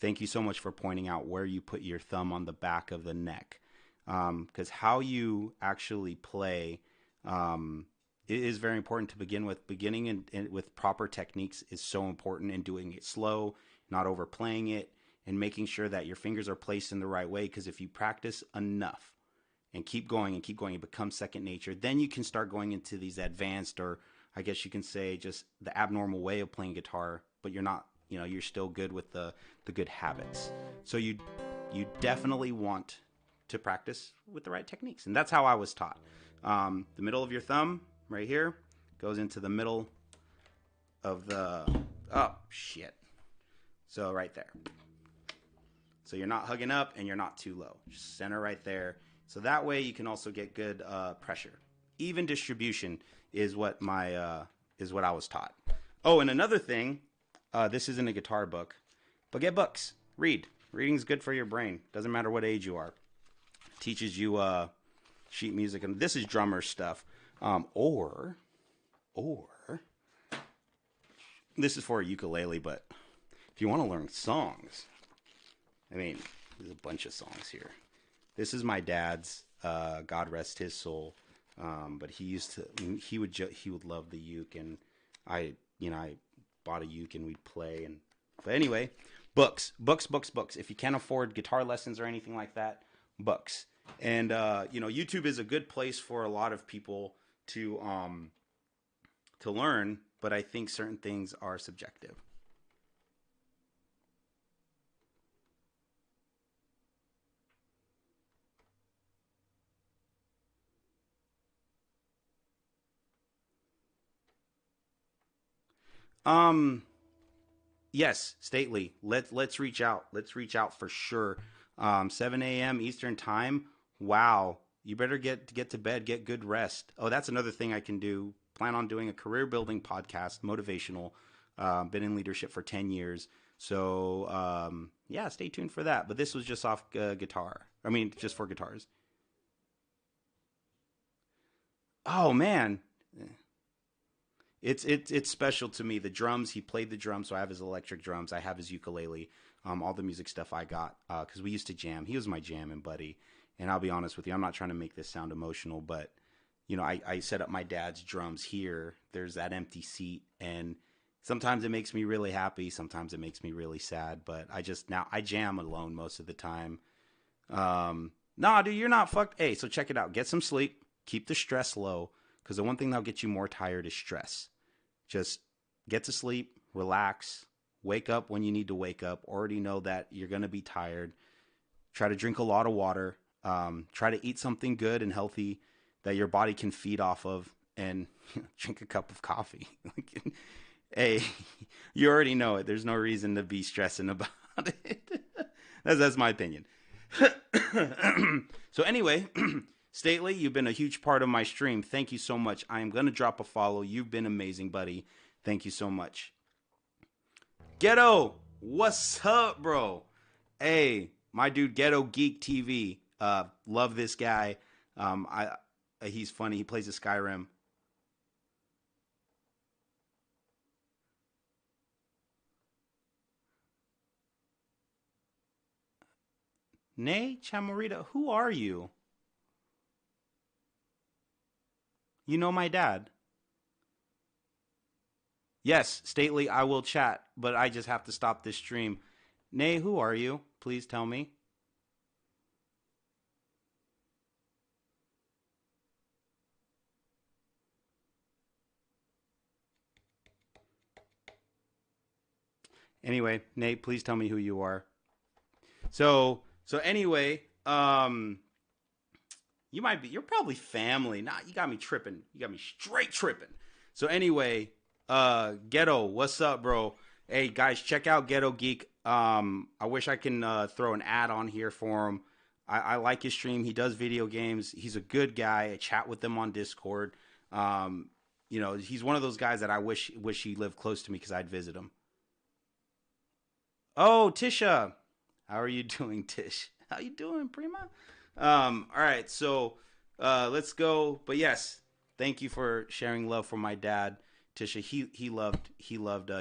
Speaker 2: Thank you so much for pointing out where you put your thumb on the back of the neck. Because how you actually play it is very important to begin with. Beginning and with proper techniques is so important, and doing it slow, not overplaying it, and making sure that your fingers are placed in the right way. Because if you practice enough and keep going, it becomes second nature. Then you can start going into these advanced, or I guess you can say just the abnormal way of playing guitar, but you're not, you're still good with the good habits. So you definitely want to practice with the right techniques. And that's how I was taught. The middle of your thumb right here goes into the middle of the, oh shit. So right there. So you're not hugging up and you're not too low. Just center right there. So that way you can also get good pressure. Even distribution is what I was taught. Oh, and another thing, this isn't a guitar book, but get books. Read. Reading's good for your brain. Doesn't matter what age you are. It teaches you sheet music, and this is drummer stuff. Or this is for a ukulele, but if you want to learn songs, I mean, there's a bunch of songs here. This is my dad's, God rest his soul. But he would love the uke, and I bought a uke and we'd play. But anyway, books. If you can't afford guitar lessons or anything like that, books. And YouTube is a good place for a lot of people to learn, but I think certain things are subjective. Yes, Stately. Let's reach out. Let's reach out for sure. 7 a.m. Eastern time. Wow. You better get to bed, get good rest. Oh, that's another thing I can do. Plan on doing a career building podcast, motivational. Been in leadership for 10 years. So, yeah, stay tuned for that. But this was just off guitar. I mean, just for guitars. Oh, man. It's special to me. The drums, he played the drums, so I have his electric drums. I have his ukulele, all the music stuff I got because we used to jam. He was my jamming buddy, and I'll be honest with you, I'm not trying to make this sound emotional, but you know, I set up my dad's drums here. There's that empty seat, and sometimes it makes me really happy. Sometimes it makes me really sad. But I just now I jam alone most of the time. Nah, dude, you're not fucked. Hey, so check it out. Get some sleep. Keep the stress low, because the one thing that'll get you more tired is stress. Just get to sleep, relax, wake up when you need to wake up. Already know that you're going to be tired. Try to drink a lot of water. Try to eat something good and healthy that your body can feed off of, and drink a cup of coffee. Hey, you already know it. There's no reason to be stressing about it. That's my opinion. So anyway, Stately, you've been a huge part of my stream. Thank you so much. I am going to drop a follow. You've been amazing, buddy. Thank you so much. Ghetto, what's up, bro? Hey, my dude, Ghetto Geek TV. Love this guy. He's funny. He plays a Skyrim. Nay, Chamorita, who are you? You know my dad. Yes, Stately, I will chat, but I just have to stop this stream. Nay, who are you? Please tell me. Anyway, Nate, please tell me who you are. So anyway, you're probably family. Nah, you got me tripping. You got me straight tripping. So anyway, Ghetto, what's up, bro? Hey guys, check out Ghetto Geek. I wish I can throw an ad on here for him. I like his stream. He does video games. He's a good guy. I chat with him on Discord. You know, he's one of those guys that I wish he lived close to me because I'd visit him. Oh, Tisha, how are you doing, Tish? How you doing, Prima? All right, so let's go. But yes, thank you for sharing love for my dad, Tisha. He loved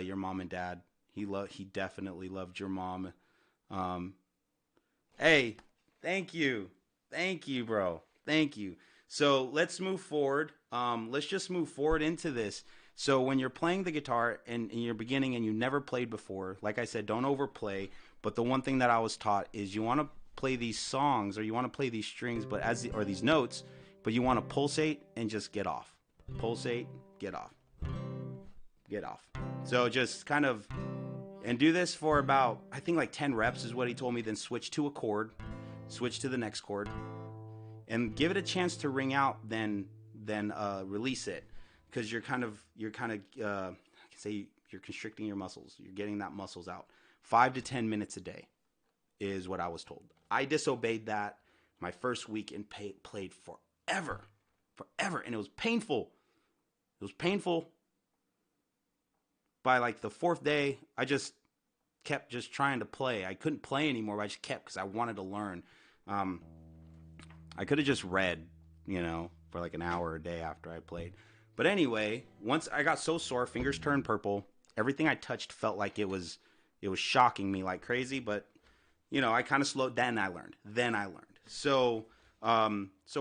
Speaker 2: your mom and dad. He definitely loved your mom. Um, hey, thank you, bro, thank you. So let's move forward. Let's just move forward into this. So when you're playing the guitar and you're beginning and you never played before, like I said, don't overplay. But the one thing that I was taught is you want to play these songs or you want to play these strings, but or these notes, but you want to pulsate and just get off. Pulsate, get off, get off. So just kind of and do this for about I think like 10 reps is what he told me. Then switch to a chord, switch to the next chord, and give it a chance to ring out. Then release it because I can say you're constricting your muscles. You're getting that muscles out. 5 to 10 minutes a day is what I was told. I disobeyed that my first week and played forever, and it was painful. It was painful. By like the fourth day, I just kept just trying to play. I couldn't play anymore, but I just kept because I wanted to learn. I could have just read, for like an hour a day after I played. But anyway, once I got so sore, fingers turned purple. Everything I touched felt like it was shocking me like crazy. But I kind of slowed. Then I learned. So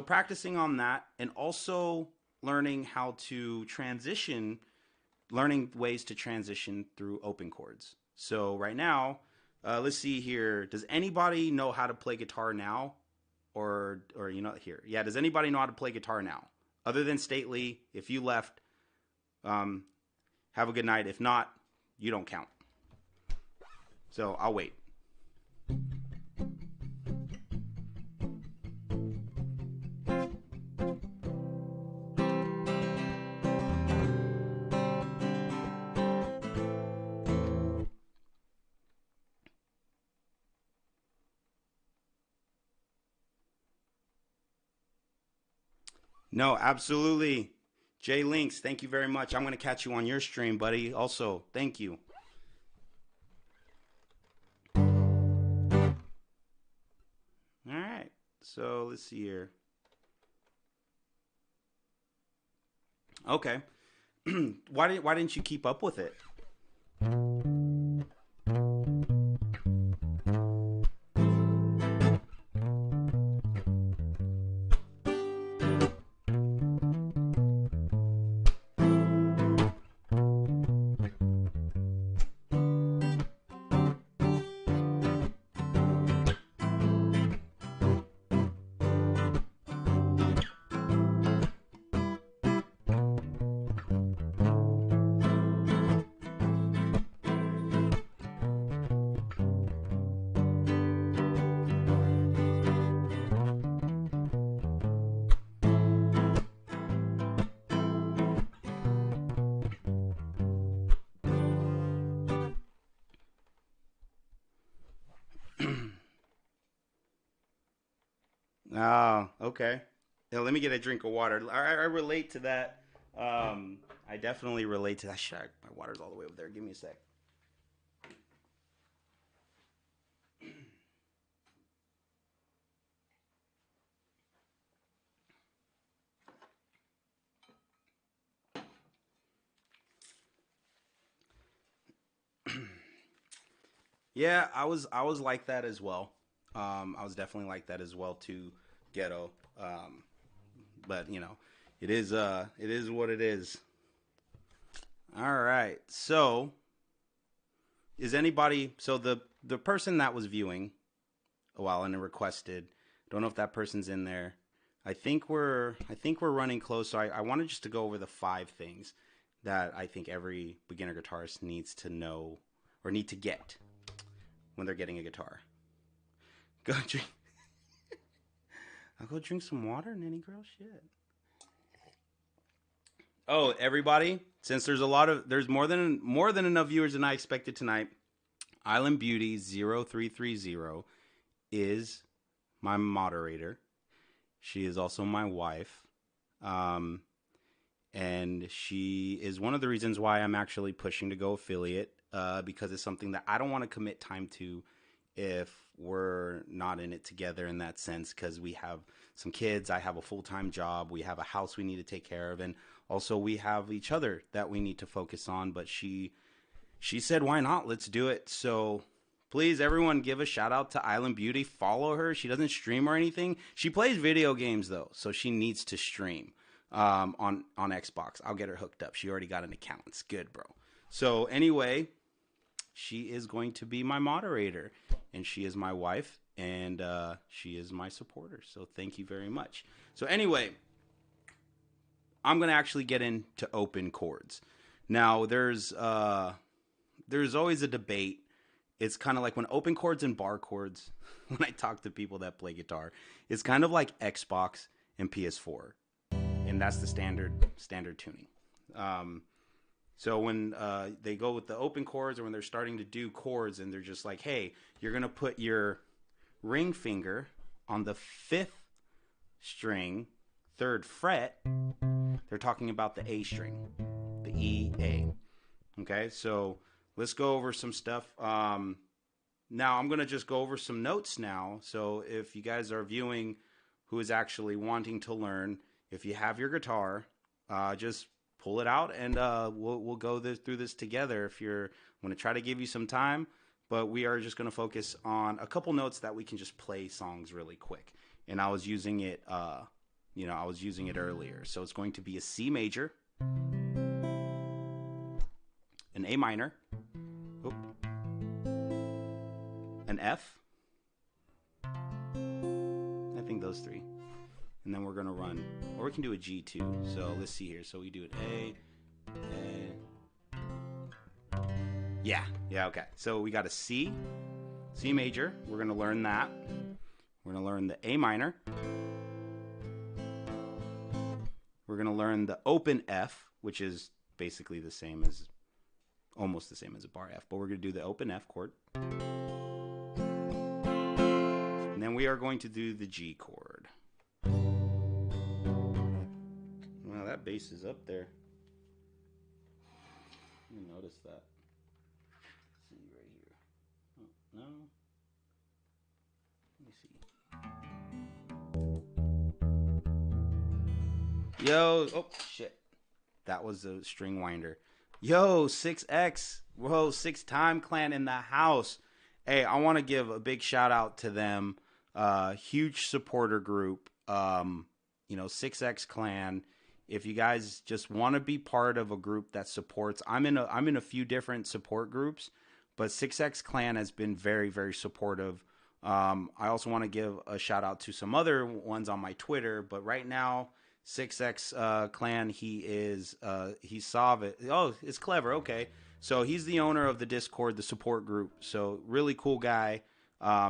Speaker 2: practicing on that and also learning how to transition, learning ways to transition through open chords. So right now, let's see here. Does anybody know how to play guitar now? Or here. Yeah, does anybody know how to play guitar now? Other than Stately, if you left, have a good night. If not, you don't count. So I'll wait. No, absolutely. Jay Links, thank you very much. I'm going to catch you on your stream, buddy. Also, thank you. All right. So let's see here. Okay. Why didn't you keep up with it? Oh, okay. Yeah, let me get a drink of water. I relate to that. I definitely relate to that. Shit, my water's all the way over there. Give me a sec. Yeah, I was like that as well. I was definitely like that as well too, ghetto. But it is what it is. All right. So, is anybody so the person that was viewing a while and it requested, don't know if that person's in there. I think we're running close. So I wanted just to go over the 5 things that I think every beginner guitarist needs to know or need to get when they're getting a guitar. Go drink. I'll go drink some water, Nanny girl. Shit. Oh, everybody! Since there's more than enough viewers than I expected tonight. Island Beauty 0330 is my moderator. She is also my wife. Um, and she is one of the reasons why I'm actually pushing to go affiliate, because it's something that I don't want to commit time to if we're not in it together in that sense, because we have some kids, I have a full-time job, we have a house we need to take care of, and also we have each other that we need to focus on. But she said, why not? Let's do it. So please, everyone, give a shout out to Island Beauty. Follow her. She doesn't stream or anything. She plays video games, though, so she needs to stream on Xbox. I'll get her hooked up. She already got an account. It's good, bro. So anyway, she is going to be my moderator, and she is my wife, and she is my supporter. So thank you very much. So anyway, I'm going to actually get into open chords. Now, there's always a debate. It's kind of like when open chords and bar chords, when I talk to people that play guitar, it's kind of like Xbox and PS4. And that's the standard tuning. So when they go with the open chords, or when they're starting to do chords and they're just like, hey, you're going to put your ring finger on the 5th string, 3rd fret, they're talking about the A string, the E, A. Okay, so let's go over some stuff. Now I'm going to just go over some notes now. So if you guys are viewing who is actually wanting to learn, if you have your guitar, just pull it out, and we'll go through this together. If you're, I'm going to try to give you some time, but we are just going to focus on a couple notes that we can just play songs really quick. And I was using it, earlier. So it's going to be a C major, an A minor, an F. I think those 3. And then we're going to run, or we can do a G too. So let's see here. So we do an A. Yeah, okay. So we got a C major. We're going to learn that. We're going to learn the A minor. We're going to learn the open F, which is basically almost the same as a bar F, but we're going to do the open F chord. And then we are going to do the G chord. that bass is up there. You notice that. Let's see right here. Oh, no. Let me see. Yo, oh shit. That was a string winder. Yo, 6X. Whoa, 6-time clan in the house. Hey, I want to give a big shout out to them. Huge supporter group. 6X clan. If you guys just want to be part of a group that supports, I'm in a few different support groups, but 6X clan has been very, very supportive. I also want to give a shout out to some other ones on my Twitter, but right now, 6X clan, he's Savit. Oh, it's clever. Okay. So he's the owner of the Discord, the support group. So really cool guy.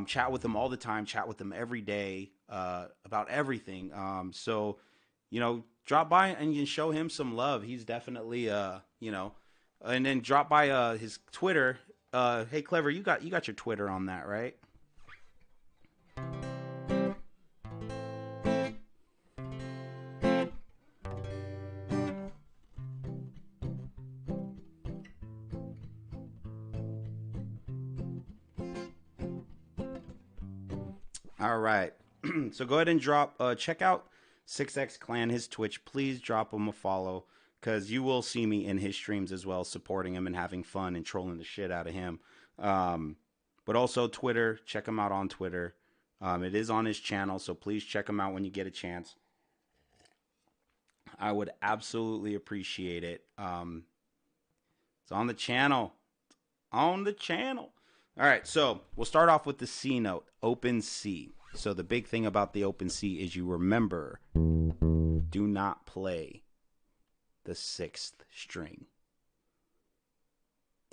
Speaker 2: Chat with him all the time, chat with him every day about everything. So, drop by and you can show him some love. He's definitely, and then drop by his Twitter. Hey, Clever, you got your Twitter on that, right? All right. So go ahead and check out 6X Clan, his Twitch. Please drop him a follow because you will see me in his streams as well, supporting him and having fun and trolling the shit out of him. But also Twitter. Check him out on Twitter. It is on his channel, so please check him out when you get a chance. I would absolutely appreciate it. It's on the channel. On the channel. All right, so we'll start off with the C note, open C. So the big thing about the open C is you remember, do not play the 6th string.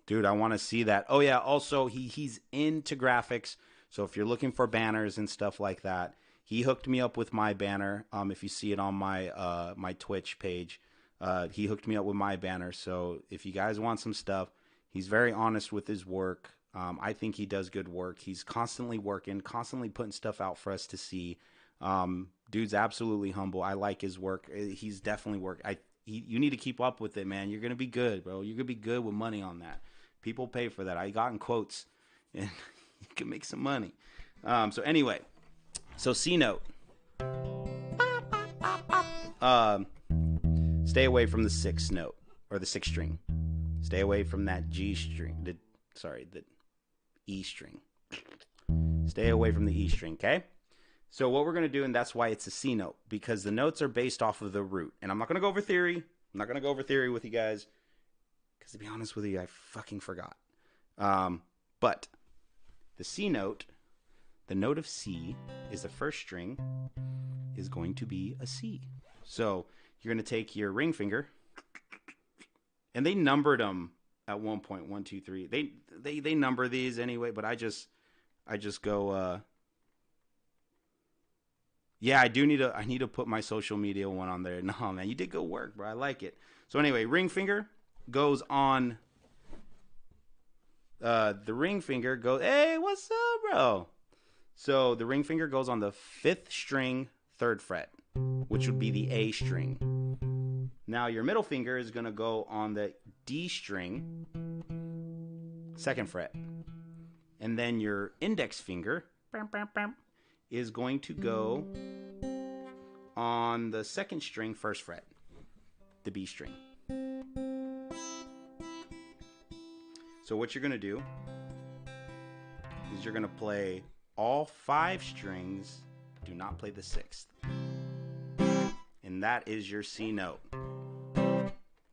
Speaker 2: Dude, I want to see that. Oh yeah, also he's into graphics. So if you're looking for banners and stuff like that, he hooked me up with my banner. If you see it on my my Twitch page, he hooked me up with my banner. So if you guys want some stuff, he's very honest with his work. I think he does good work. He's constantly working, constantly putting stuff out for us to see. Dude's absolutely humble. I like his work. He's definitely work. You need to keep up with it, man. You're gonna be good, bro. You're gonna be good with money on that. People pay for that. I got in quotes, and you can make some money. So anyway, so C note. Stay away from the 6th note or the 6th string. Stay away from that G string. The E string. Stay away from the E string, okay? So what we're going to do, and that's why it's a C note, because the notes are based off of the root. And I'm not going to go over theory. I'm not going to go over theory with you guys, because to be honest with you, I fucking forgot. But the C note, the note of C is the first string, is going to be a C. So you're going to take your ring finger, and they numbered them at 1 point, 1, 2, 3. They number these anyway, but I just go. Yeah, I need to put my social media one on there. No, man, you did good work, bro. I like it. So anyway, ring finger goes on. The ring finger goes. Hey, what's up, bro? So the ring finger goes on the 5th string, 3rd fret, which would be the A string. Now your middle finger is going to go on the D string, 2nd fret. And then your index finger is going to go on the 2nd string, 1st fret, the B string. So what you're going to do is you're going to play all 5 strings, do not play the 6th. And that is your C note.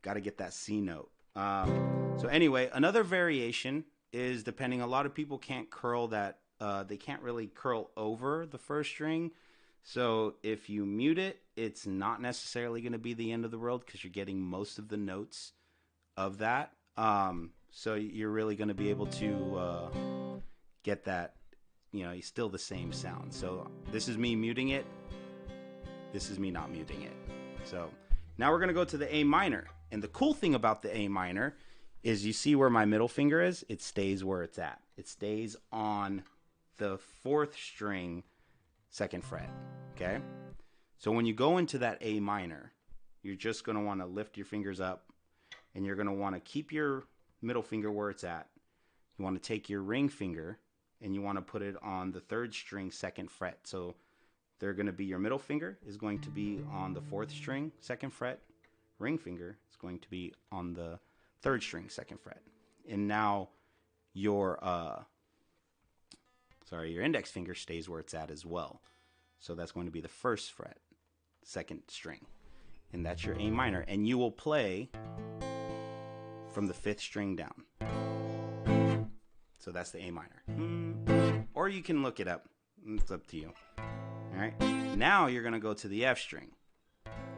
Speaker 2: Got to get that C note. So anyway, another variation is depending. A lot of people can't curl that. They can't really curl over the 1st string. So if you mute it, it's not necessarily going to be the end of the world because you're getting most of the notes of that. So you're really going to be able to get that. Still the same sound. So this is me muting it. This is me not muting it. So now we're going to go to the A minor. And the cool thing about the A minor is you see where my middle finger is? It stays where it's at. It stays on the 4th string, 2nd fret. Okay? So when you go into that A minor, you're just going to want to lift your fingers up, and you're going to want to keep your middle finger where it's at. You want to take your ring finger and you want to put it on the 3rd string 2nd fret. So they're going to be, your middle finger is going to be on the 4th string 2nd fret. Ring finger is going to be on the 3rd string 2nd fret. And now your your index finger stays where it's at as well. So that's going to be the 1st fret, 2nd string. And that's your A minor. And you will play from the 5th string down. So that's the A minor. Or you can look it up. It's up to you. All right. Now you're going to go to the F string.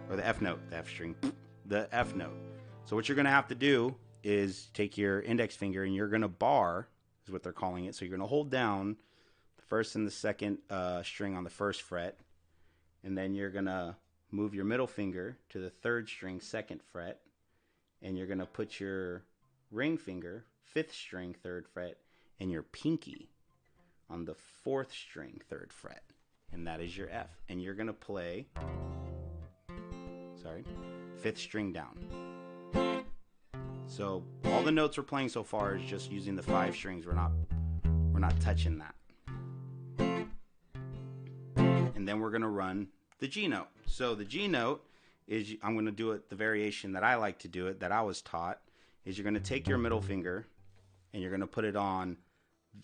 Speaker 2: Or the F note. The F string. The F note. So what you're going to have to do is take your index finger and you're going to bar, is what they're calling it. So you're going to hold down the 1st and the 2nd string on the 1st fret. And then you're going to move your middle finger to the 3rd string 2nd fret. And you're going to put your ring finger, 5th string 3rd fret, and your pinky on the 4th string 3rd fret. And that is your F. And you're going to play, 5th string down. So all the notes we're playing so far is just using the 5 strings. We're not touching that. And then we're going to run the G note. So the G note is, I'm going to do it the variation that I like to do it, that I was taught, is you're going to take your middle finger and you're going to put it on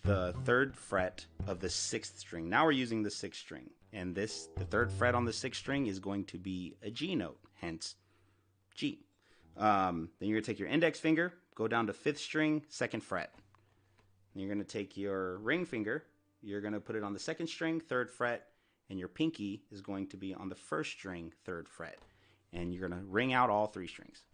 Speaker 2: the 3rd fret of the 6th string. Now we're using the 6th string. And the 3rd fret on the 6th string is going to be a G note, hence G. Then you're going to take your index finger, go down to 5th string, 2nd fret. Then you're going to take your ring finger, you're going to put it on the 2nd string, 3rd fret, and your pinky is going to be on the 1st string, 3rd fret. And you're going to ring out all 3 strings.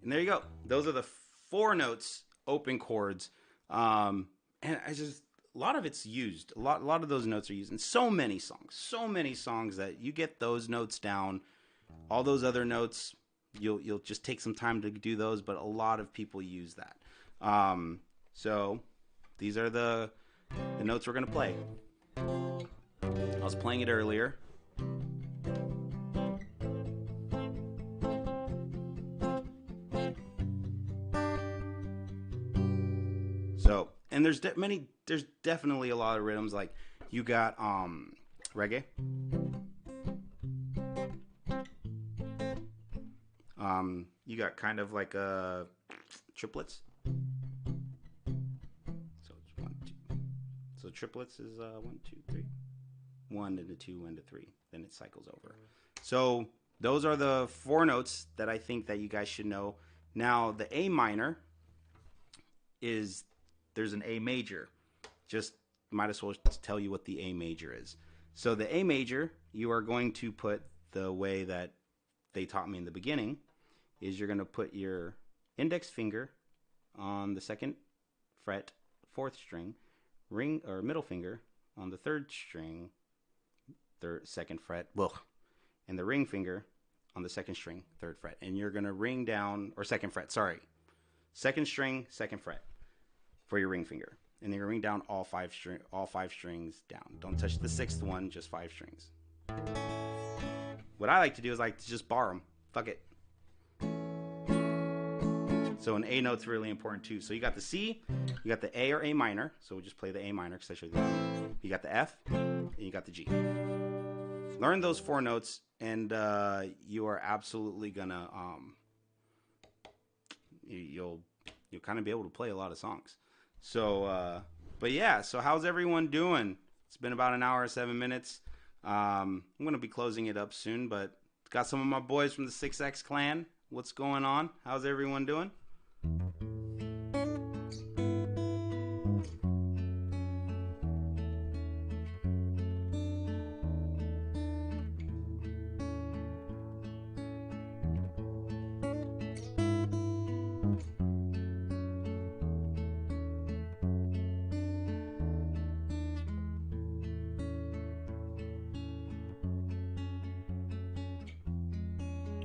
Speaker 2: And there you go. Those are the 4 notes, open chords. And a lot of it's used. A lot of those notes are used in so many songs that you get those notes down. All those other notes, you'll just take some time to do those, but a lot of people use that. So these are the notes we're going to play. I was playing it earlier. So, and there's definitely a lot of rhythms. Like you got reggae. You got kind of like triplets. So it's 1, 2. So triplets is 1, 2, 3. 1 into 2 into 3. Then it cycles over. So those are the 4 notes that I think that you guys should know. Now the A minor is, there's an A major. Just might as well tell you what the A major is. So the A major, you are going to put the way that they taught me in the beginning, is you're going to put your index finger on the 2nd fret, 4th string, ring or middle finger on the 3rd string, 2nd fret, and the ring finger on the 2nd string, 3rd fret. And you're going to ring down, or 2nd fret, 2nd string, 2nd fret for your ring finger. And then you ring down all 5 strings down. Don't touch the 6th one, just 5 strings. What I like to do is like to just bar them. Fuck it. So an A note's really important too. So you got the C, you got the A or A minor. So we'll just play the A minor because I showed you that. You got the F, and you got the G. Learn those 4 notes, and you are absolutely gonna you'll kind of be able to play a lot of songs. So, but yeah. So how's everyone doing? It's been about an hour and 7 minutes. I'm gonna be closing it up soon, but got some of my boys from the 6X clan. What's going on? How's everyone doing?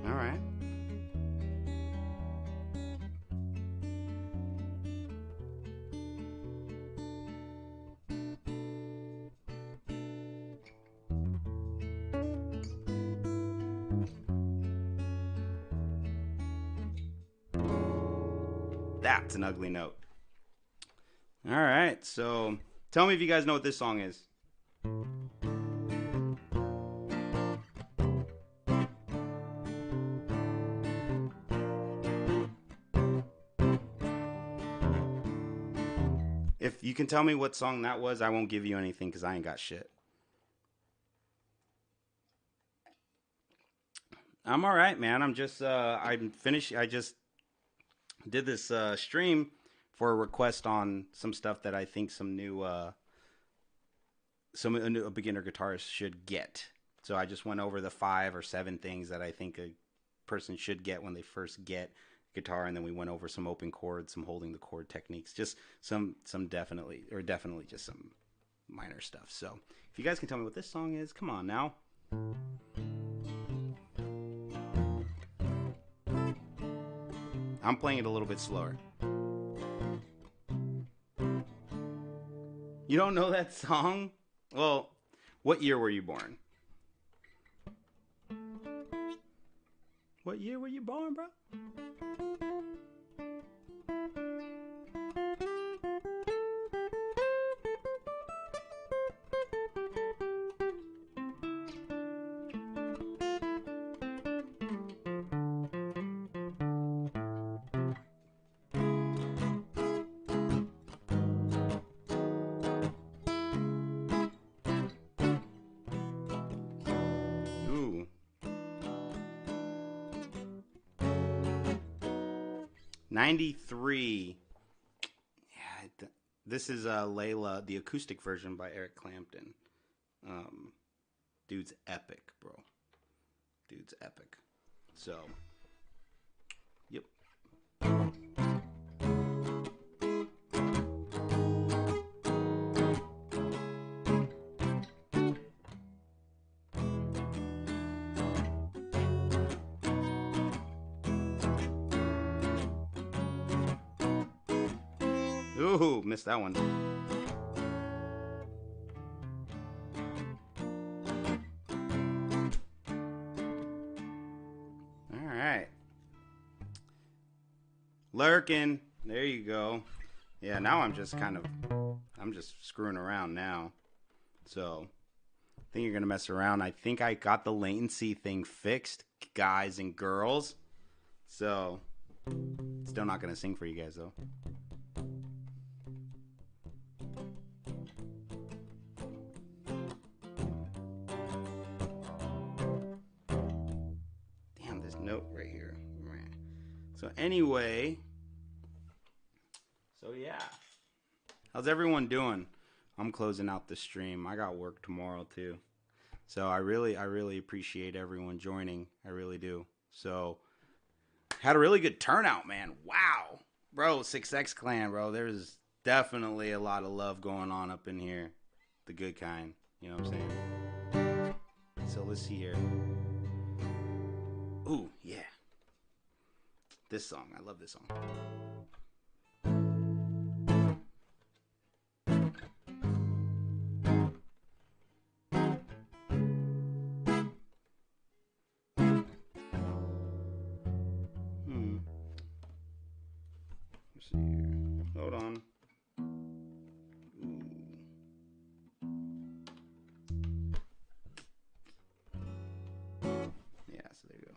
Speaker 2: All right. That's an ugly note. All right, so tell me if you guys know what this song is. If you can tell me what song that was, I won't give you anything because I ain't got shit. I'm all right, man. I'm finished. I just did this stream for a request on some stuff that I think some new a beginner guitarist should get. So I just went over the 5 or 7 things that I think a person should get when they first get guitar, and then we went over some open chords, some holding the chord techniques, just some definitely just some minor stuff. So if you guys can tell me what this song is, come on now. I'm playing it a little bit slower. You don't know that song? Well, what year were you born? What year were you born, bro? Ooh. 93. Yeah, this is Layla, the acoustic version by Eric Clapton. Dude's epic, bro. Dude's epic. So, yep. Ooh, missed that one. All right. Lurking. There you go. Yeah, now I'm just screwing around now. So, I think you're going to mess around. I think I got the latency thing fixed, guys and girls. So, still not going to sing for you guys, though. Damn, this note right here. So, anyway. So, yeah. How's everyone doing? I'm closing out the stream. I got work tomorrow, too. So, I really appreciate everyone joining. I really do. So, had a really good turnout, man. Wow. Bro, 6X Clan, bro. There's definitely a lot of love going on up in here. The good kind. You know what I'm saying? So let's see here. Ooh, yeah. This song. I love this song. Let's see here. Hold on. Yeah, so there you go.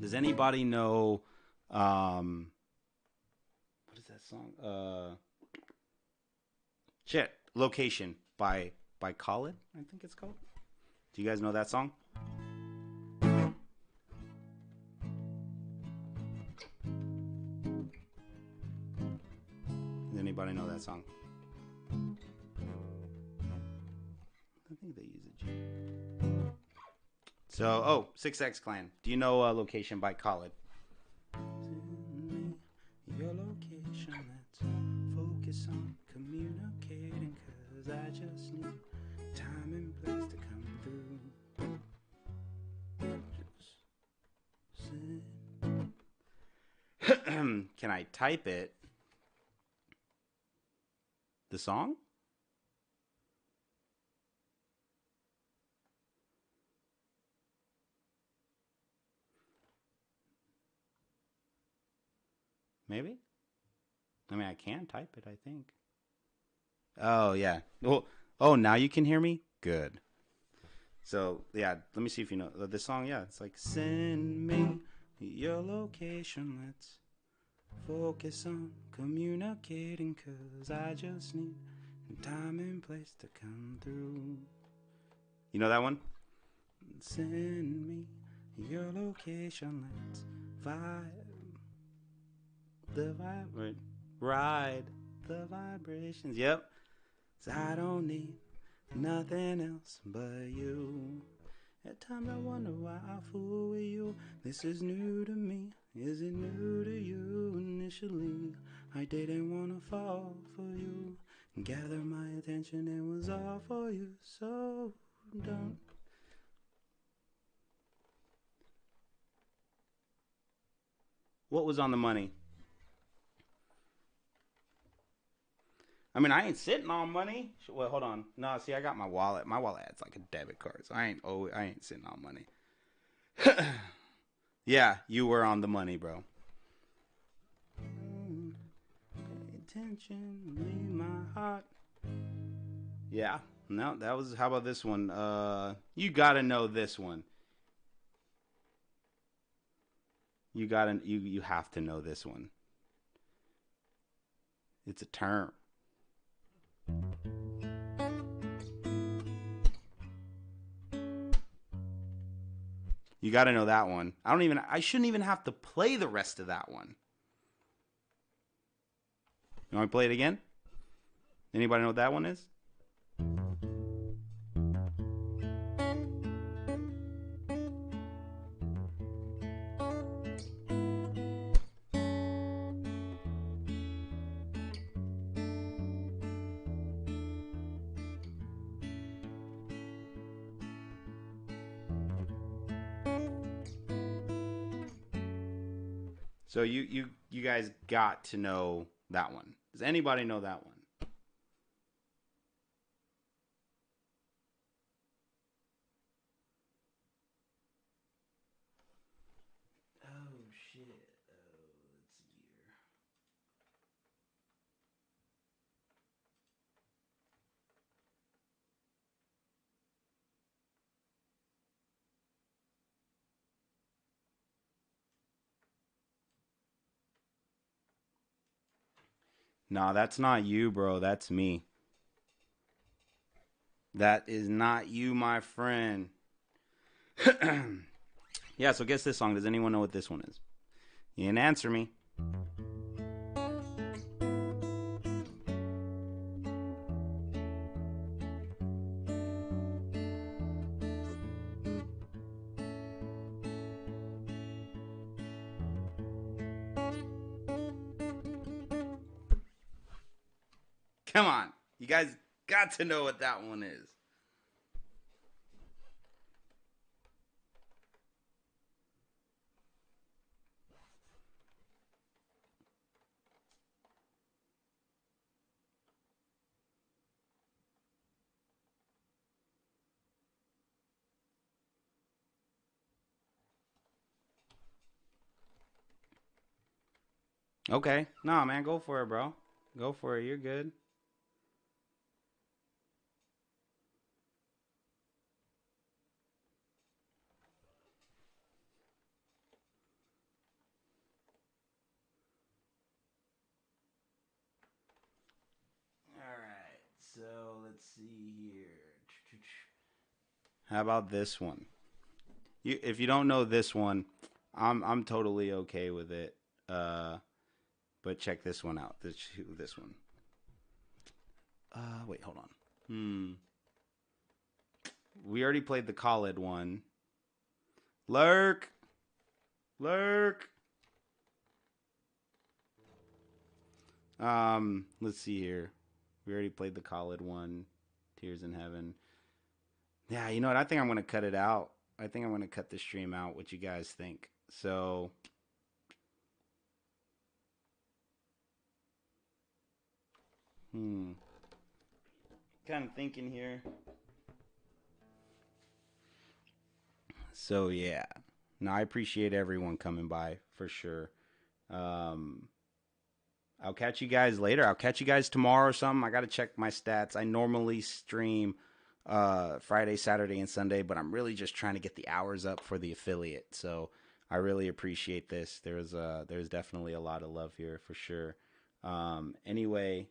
Speaker 2: Does anybody know what is that song? Location by Khalid, I think it's called. Do you guys know that song? Does anybody know that song? I think they use a G. So, 6X Clan. Do you know Location by Khalid? Your location, let's focus on communicating, cause I just need time and place to come through. Just Can I type it? The song? Maybe? I mean, I can type it, I think. Oh, yeah. Well, oh, now you can hear me? Good. So, yeah, let me see if you know this song. Yeah, it's like, send me your location. Let's focus on communicating, 'cause I just need time and place to come through. You know that one? Send me your location. Let's vibe the vibrate, ride the vibrations. Yep. So I don't need nothing else but you. At times I wonder why I fool with you. This is new to me. Is it new to you initially? I didn't wanna fall for you. Gather my attention, it was all for you. So don't. What was on the money? I mean, I ain't sitting on money. Well, hold on. No, see, I got my wallet. My wallet has like a debit card, so I ain't sitting on money. Yeah, you were on the money, bro. Pay attention, leave my heart. Yeah. No, that was. How about this one? You gotta know this one. You have to know this one. It's a term. You gotta know that one. I shouldn't even have to play the rest of that one. You want to play it again? Anybody know what that one is? So you guys got to know that one. Does anybody know that one? Oh shit. Let's see here. Nah, that's not you, bro. That's me. That is not you, my friend. Yeah, so guess this song. Does anyone know what this one is? You didn't answer me. Come on. You guys got to know what that one is. Okay. Nah, man, go for it, bro. Go for it. You're good. All right. So let's see here. How about this one? If you don't know this one, I'm totally okay with it. Uh, but check this one out. This one. Wait, hold on. We already played the Khalid one. Lurk, lurk. Let's see here. We already played the Khalid one. Tears in Heaven. Yeah, you know what? I think I'm gonna cut it out. I think I'm gonna cut the stream out. What you guys think? So Hmm. Kind of thinking here. So yeah. No, I appreciate everyone coming by for sure. Um, I'll catch you guys later. I'll catch you guys tomorrow or something. I got to check my stats. I normally stream Friday, Saturday, and Sunday, but I'm really just trying to get the hours up for the affiliate. So I really appreciate this. There's definitely a lot of love here for sure. Anyway,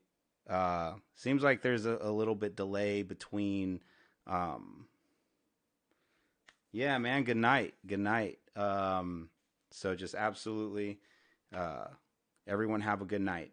Speaker 2: seems like there's a little bit delay between. Um, yeah, man. Good night. Good night. So just absolutely, uh, everyone have a good night.